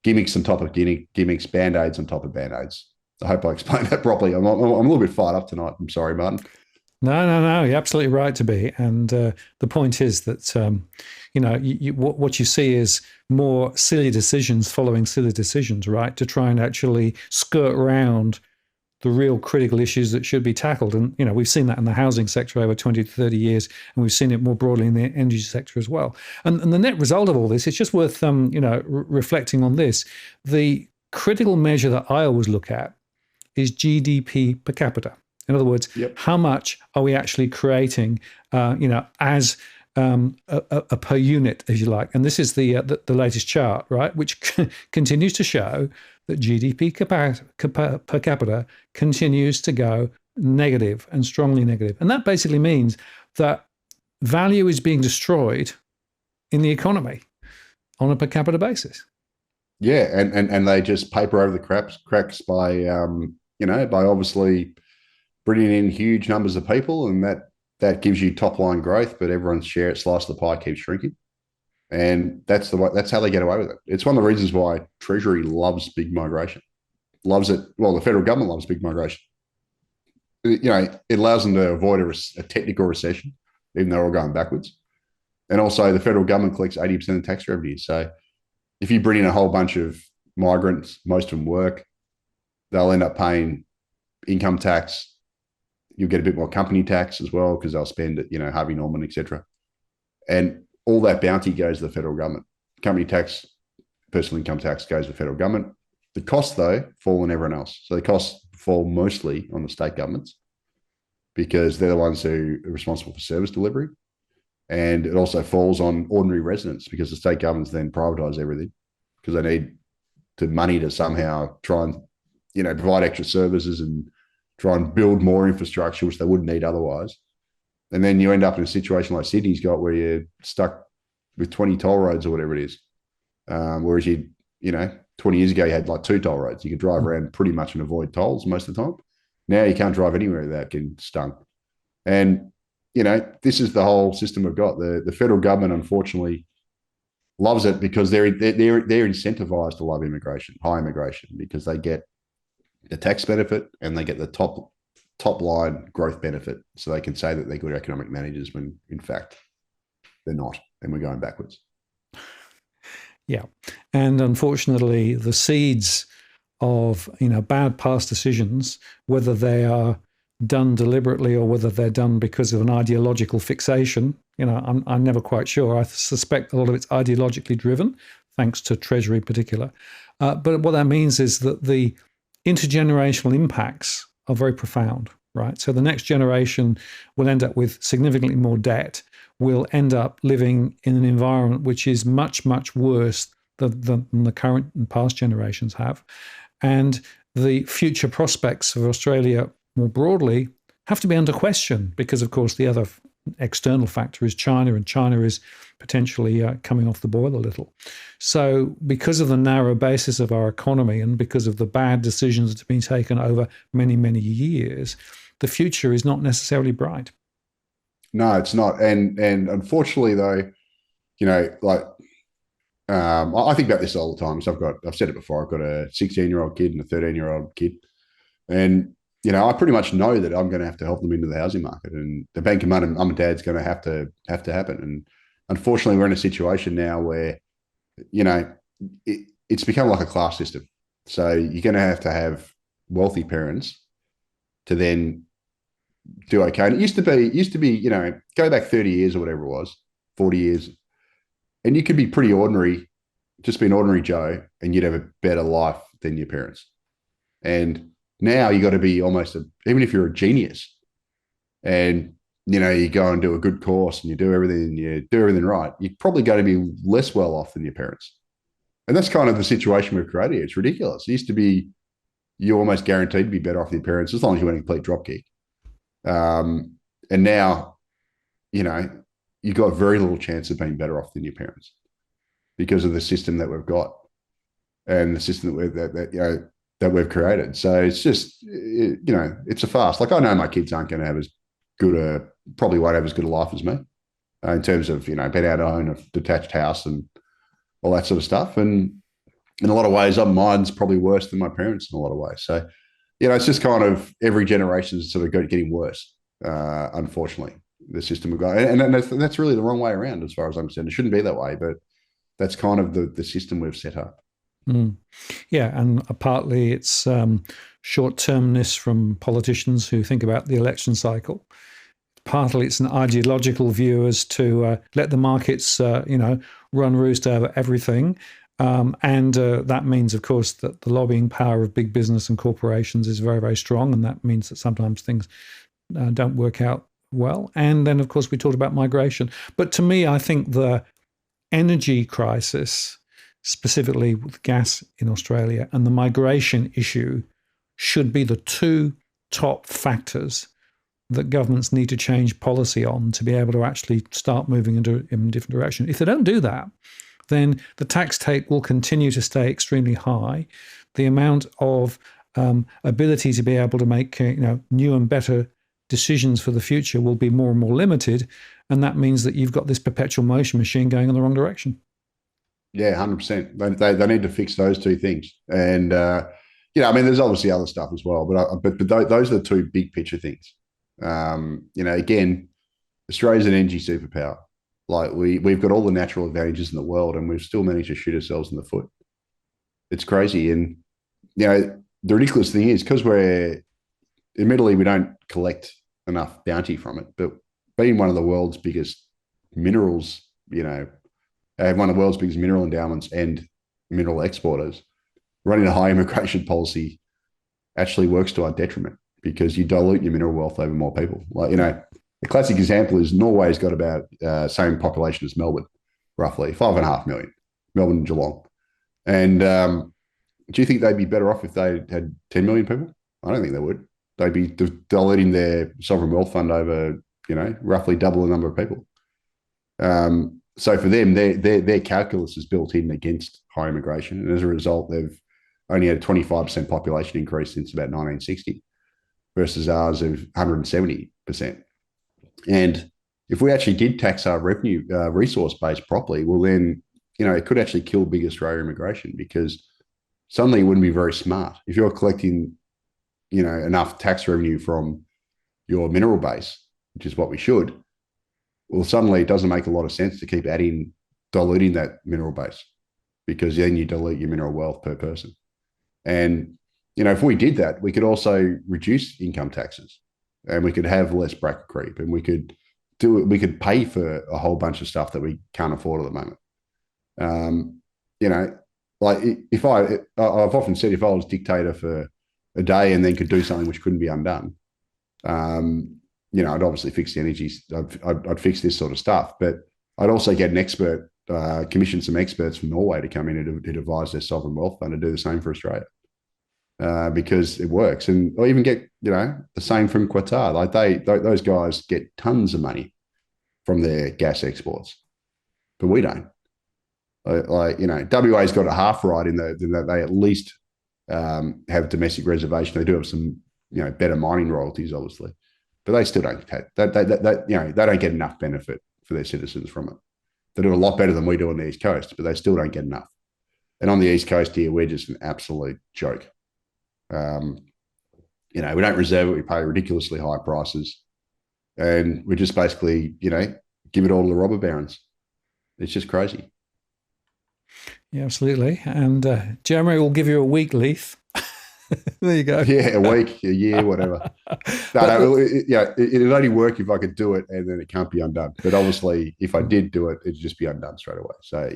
B: gimmicks on top of gimmicks, band-aids on top of band-aids. I hope I explained that properly. I'm a little bit fired up tonight. I'm sorry, Martin.
A: No, you're absolutely right to be. And the point is that, what you see is more silly decisions following silly decisions, right, to try and actually skirt around the real critical issues that should be tackled. And, we've seen that in the housing sector over 20 to 30 years, and we've seen it more broadly in the energy sector as well. And the net result of all this, it's just worth, reflecting on this. The critical measure that I always look at is GDP per capita. In other words, How much are we actually creating, as a per unit, as you like? And this is the latest chart, right, which continues to show that GDP per capita continues to go negative and strongly negative. And that basically means that value is being destroyed in the economy on a per capita basis.
B: Yeah, and they just paper over the cracks by by obviously bringing in huge numbers of people, and that gives you top line growth, but everyone's slice of the pie keeps shrinking. And that's how they get away with it. It's one of the reasons why Treasury loves big migration, loves it. Well, the federal government loves big migration. It allows them to avoid a technical recession, even though we're all going backwards. And also, the federal government collects 80% of tax revenue. So if you bring in a whole bunch of migrants, most of them work, they'll end up paying income tax. You'll get a bit more company tax as well because they'll spend it, Harvey Norman, etc. And all that bounty goes to the federal government. Company tax, personal income tax goes to the federal government. The costs, though, fall on everyone else. So the costs fall mostly on the state governments because they're the ones who are responsible for service delivery. And it also falls on ordinary residents because the state governments then privatise everything because they need the money to somehow try and, provide extra services and try and build more infrastructure, which they wouldn't need otherwise. And then you end up in a situation like Sydney's got where you're stuck with 20 toll roads or whatever it is. Whereas 20 years ago, you had like 2 toll roads. You could drive around pretty much and avoid tolls most of the time. Now you can't drive anywhere without getting stung. And, this is the whole system we've got. The federal government, unfortunately, loves it because they're incentivized to love immigration, high immigration, because they get the tax benefit and they get the top line growth benefit. So they can say that they're good economic managers when, in fact, they're not, and we're going backwards.
A: Yeah. And unfortunately, the seeds of, bad past decisions, whether they are done deliberately or whether they're done because of an ideological fixation, I'm never quite sure. I suspect a lot of it's ideologically driven, thanks to Treasury in particular. But what that means is that the intergenerational impacts are very profound, right? So the next generation will end up with significantly more debt, will end up living in an environment which is much, much worse than the current and past generations have. And the future prospects of Australia more broadly have to be under question because, of course, the other external factor is China, and China is potentially coming off the boil a little. So because of the narrow basis of our economy and because of the bad decisions that have been taken over many, many years, the future is not necessarily bright.
B: No, it's not. And unfortunately, though, I think about this all the time. So I've said it before, I've got a 16-year-old kid and a 13-year-old kid. And, I pretty much know that I'm going to have to help them into the housing market, and the bank of mum and dad's going to have to happen. And unfortunately, we're in a situation now where, it's become like a class system. So you're going to have wealthy parents to then do okay. And it used to be, go back 30 years or whatever it was, 40 years, and you could be pretty ordinary, just be an ordinary Joe, and you'd have a better life than your parents. And now you got to be even if you're a genius and, you go and do a good course and you do everything right, you're probably going to be less well off than your parents. And that's kind of the situation we've created. It's ridiculous. It used to be you almost guaranteed to be better off than your parents as long as you went and complete dropkick. And now, you've got very little chance of being better off than your parents because of the system that we've got and the system that we've created. So it's just, it's a farce. Like, I know my kids aren't going to have as good probably won't have as good a life as me in terms of, being able to own a detached house and all that sort of stuff. And in a lot of ways, mine's probably worse than my parents in a lot of ways. So, it's just kind of every generation is sort of getting worse, unfortunately, the system we've got. And that's really the wrong way around as far as I'm concerned. It shouldn't be that way, but that's kind of the system we've set up.
A: Mm. Yeah, and partly it's short-termness from politicians who think about the election cycle. Partly it's an ideological view as to let the markets, run roost over everything. And that means, of course, that the lobbying power of big business and corporations is very, very strong. And that means that sometimes things don't work out well. And then, of course, we talked about migration. But to me, I think the energy crisis, specifically with gas in Australia, and the migration issue should be the 2 top factors that governments need to change policy on to be able to actually start moving in a different direction. If they don't do that, then the tax take will continue to stay extremely high. The amount of ability to be able to make new and better decisions for the future will be more and more limited, and that means that you've got this perpetual motion machine going in the wrong direction.
B: Yeah, 100%. They need to fix those two things, and I mean, there's obviously other stuff as well, but those are the two big picture things. Again, Australia's an energy superpower. Like we've got all the natural advantages in the world, and we've still managed to shoot ourselves in the foot. It's crazy, and the ridiculous thing is because admittedly we don't collect enough bounty from it, but being one of the world's biggest minerals, one of the world's biggest mineral endowments and mineral exporters, running a high immigration policy actually works to our detriment because you dilute your mineral wealth over more people. A classic example is Norway's got about same population as Melbourne, roughly 5.5 million, Melbourne and Geelong. And do you think they'd be better off if they had 10 million people? I don't think they would. They'd be diluting their sovereign wealth fund over, roughly double the number of people. So for them, their calculus is built in against high immigration. And as a result, they've only had a 25% population increase since about 1960 versus ours of 170%. And if we actually did tax our revenue resource base properly, well, then, it could actually kill big Australia immigration because suddenly it wouldn't be very smart. If you're collecting, enough tax revenue from your mineral base, which is what we should, well, suddenly it doesn't make a lot of sense to keep diluting that mineral base because then you dilute your mineral wealth per person. And, if we did that, we could also reduce income taxes and we could have less bracket creep and we could pay for a whole bunch of stuff that we can't afford at the moment. Like I've often said, if I was dictator for a day and then could do something which couldn't be undone, I'd obviously fix the energy. I'd fix this sort of stuff, but I'd also get an expert, commission some experts from Norway to come in and advise their sovereign wealth fund to do the same for Australia. Because it works, or even get the same from Qatar. Like those guys get tons of money from their gas exports, but we don't. WA's got it half right in that they at least have domestic reservation. They do have some better mining royalties, obviously, but they still don't they don't get enough benefit for their citizens from it. They do a lot better than we do on the East Coast, but they still don't get enough. And on the East Coast here, we're just an absolute joke. We don't reserve it. We pay ridiculously high prices, and we just basically, give it all to the robber barons. It's just crazy.
A: Yeah, absolutely. And Jeremy will give you a week, Leith. There you go.
B: Yeah, a week, a year, whatever. It'd only work if I could do it, and then it can't be undone. But obviously, if I did do it, it'd just be undone straight away. So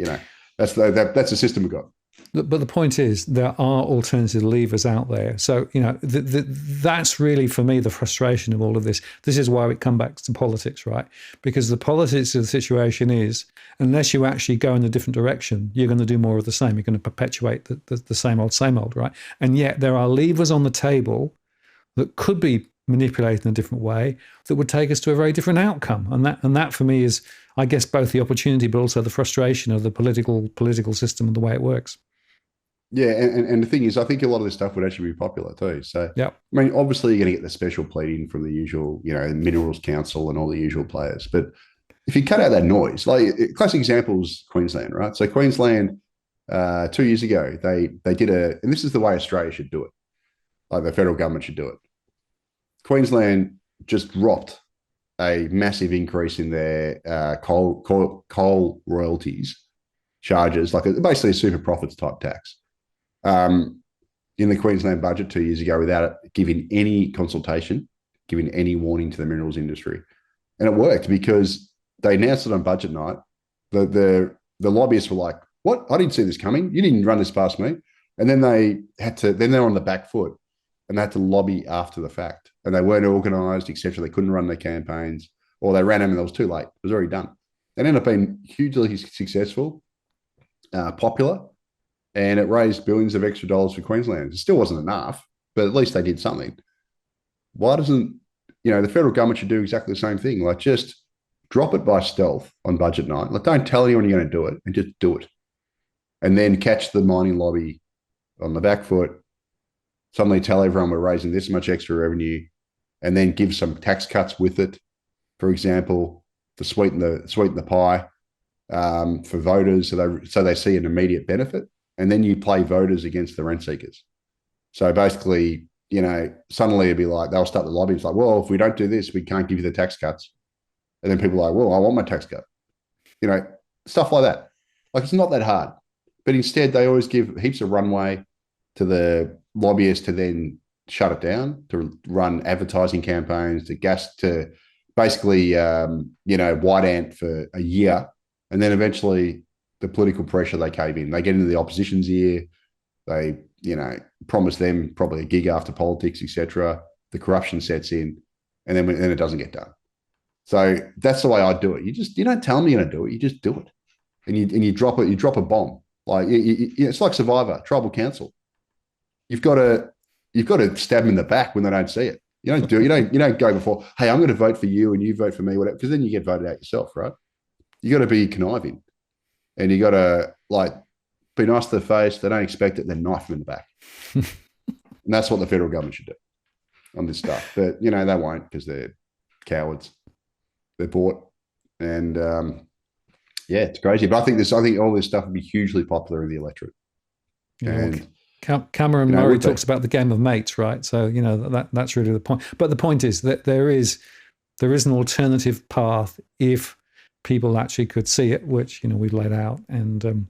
B: that's the system we've got.
A: But the point is, there are alternative levers out there. So, that's really, for me, the frustration of all of this. This is why we come back to politics, right? Because the politics of the situation is, unless you actually go in a different direction, you're going to do more of the same. You're going to perpetuate the same old, right? And yet there are levers on the table that could be manipulated in a different way that would take us to a very different outcome. And that for me is, I guess, both the opportunity but also the frustration of the political system and the way it works.
B: Yeah, and the thing is, I think a lot of this stuff would actually be popular too. So,
A: yeah,
B: I mean, obviously you're going to get the special pleading from the usual, Minerals Council and all the usual players. But if you cut out that noise, like classic example is Queensland, right? So Queensland, 2 years ago, they did and this is the way Australia should do it. Like the federal government should do it. Queensland just dropped a massive increase in their coal royalties charges, like basically a super profits type tax. In the Queensland budget 2 years ago without giving any consultation, giving any warning to the minerals industry. And it worked because they announced it on budget night. The lobbyists were like, what? I didn't see this coming. You didn't run this past me. And then they're on the back foot and they had to lobby after the fact. And they weren't organised, etc. They couldn't run their campaigns, or they ran them and it was too late. It was already done. They ended up being hugely successful, popular, and it raised billions of extra dollars for Queensland. It still wasn't enough, but at least they did something. Why doesn't, the federal government should do exactly the same thing? Like just drop it by stealth on budget night. Like don't tell anyone you're going to do it and just do it. And then catch the mining lobby on the back foot suddenly tell everyone we're raising this much extra revenue, and then give some tax cuts with it, for example, to sweeten the pie for voters, so they see an immediate benefit, and then you play voters against the rent seekers. So basically, suddenly it'd be like they'll start the lobby. It's like, well, if we don't do this, we can't give you the tax cuts, and then people are like, well, I want my tax cut, stuff like that. Like it's not that hard, but instead they always give heaps of runway to the lobbyists to then shut it down, to run advertising campaigns, to basically, white ant for a year. And then eventually the political pressure, they cave in. They get into the opposition's ear. They, promise them probably a gig after politics, etc. The corruption sets in, and then it doesn't get done. So that's the way I do it. You don't tell me you're going to do it. You just do it, and you drop it. You drop a bomb. Like it's like Survivor, tribal council. You've got to stab them in the back when they don't see it. You don't do it. You don't go before. Hey, I'm going to vote for you, and you vote for me, whatever. Because then you get voted out yourself, right? You got to be conniving, and you got to be nice to the face. They don't expect it, then knife them in the back. And that's what the federal government should do on this stuff. But they won't, because they're cowards. They're bought, and it's crazy. But I think all this stuff would be hugely popular in the electorate.
A: Yeah, and Cameron Murray talks about the game of mates, right? So that's really the point. But the point is that there is an alternative path if people actually could see it, which we've laid out, and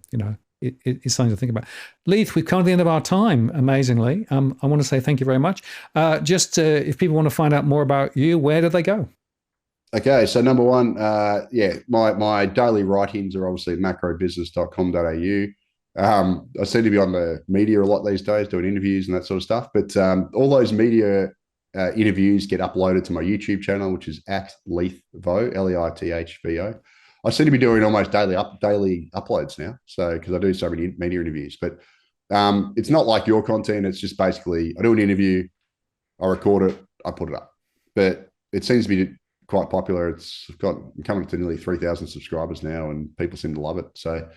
A: it's something to think about. Leith, we've come to the end of our time, amazingly. I want to say thank you very much. If people want to find out more about you, where do they go?
B: Okay, so number one, my daily writings are obviously macrobusiness.com.au. I seem to be on the media a lot these days, doing interviews and that sort of stuff. But all those media interviews get uploaded to my YouTube channel, which is at Leithvo, Leithvo. I seem to be doing almost daily uploads now, so because I do so many media interviews. But it's not like your content. It's just basically I do an interview, I record it, I put it up. But it seems to be quite popular. It's coming to nearly 3,000 subscribers now, and people seem to love it. So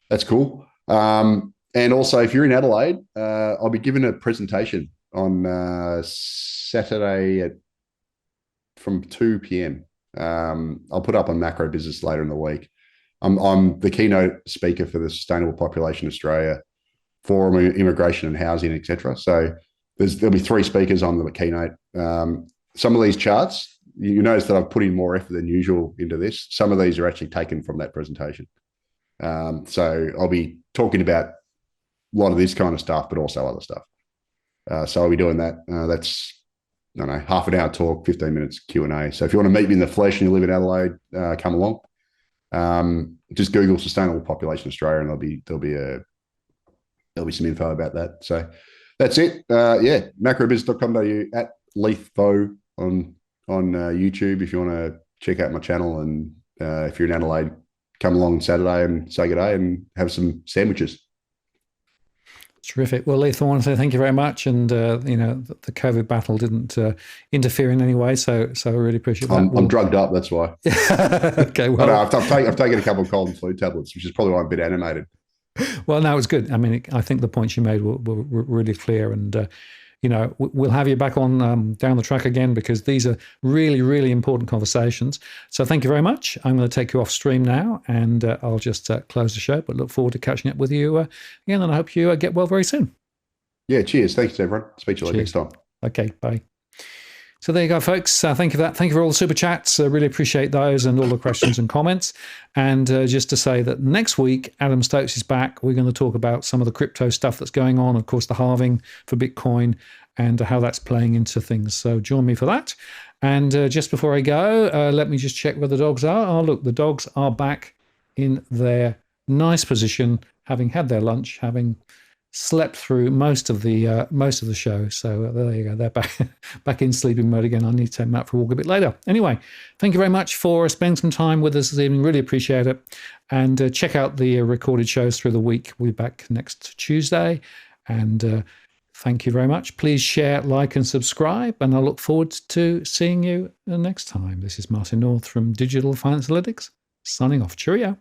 B: that's cool. And also, if you're in Adelaide, I'll be giving a presentation on Saturday from 2 p.m. I'll put up on Macro Business later in the week. I'm the keynote speaker for the Sustainable Population Australia Forum, Immigration and Housing, etc. So there'll be 3 speakers on the keynote. Some of these charts, you notice that I've put in more effort than usual into this. Some of these are actually taken from that presentation. So I'll be talking about a lot of this kind of stuff, but also other stuff. So I'll be doing that. That's, I don't know, half an hour talk, 15 minutes Q&A. So if you want to meet me in the flesh and you live in Adelaide, come along. Just Google Sustainable Population Australia, and there'll be some info about that. So that's it. Macrobusiness.com.au, at Leithvo on YouTube if you want to check out my channel. And if you're in Adelaide, come along Saturday and say good day and have some sandwiches.
A: Terrific. Well, Leith, I want to say thank you very much. And, the COVID battle didn't interfere in any way. So I really appreciate that.
B: I'm drugged up, that's why.
A: Okay, well.
B: I've taken a couple of cold and flu tablets, which is probably why I'm a bit animated.
A: Well, no, it's good. I mean, I think the points you made were really clear. And, we'll have you back on down the track again, because these are really, really important conversations. So thank you very much. I'm going to take you off stream now, and I'll just close the show, but look forward to catching up with you again, and I hope you get well very soon.
B: Yeah, cheers. Thanks, everyone. Speak to you next time.
A: Okay, bye. So there you go, folks. Thank you for that. Thank you for all the super chats. Really appreciate those, and all the questions and comments. And just to say that next week, Adam Stokes is back. We're going to talk about some of the crypto stuff that's going on, of course, the halving for Bitcoin, and how that's playing into things. So join me for that. And just before I go, let me just check where the dogs are. Oh, look, the dogs are back in their nice position, having had their lunch, having slept through most of the show. So there you go. They're back in sleeping mode again. I need to take them out for a walk a bit later. Anyway, thank you very much for spending some time with us this evening. Really appreciate it. And check out the recorded shows through the week. We'll be back next Tuesday. And thank you very much. Please share, like, and subscribe. And I look forward to seeing you next time. This is Martin North from Digital Finance Analytics, signing off. Cheerio.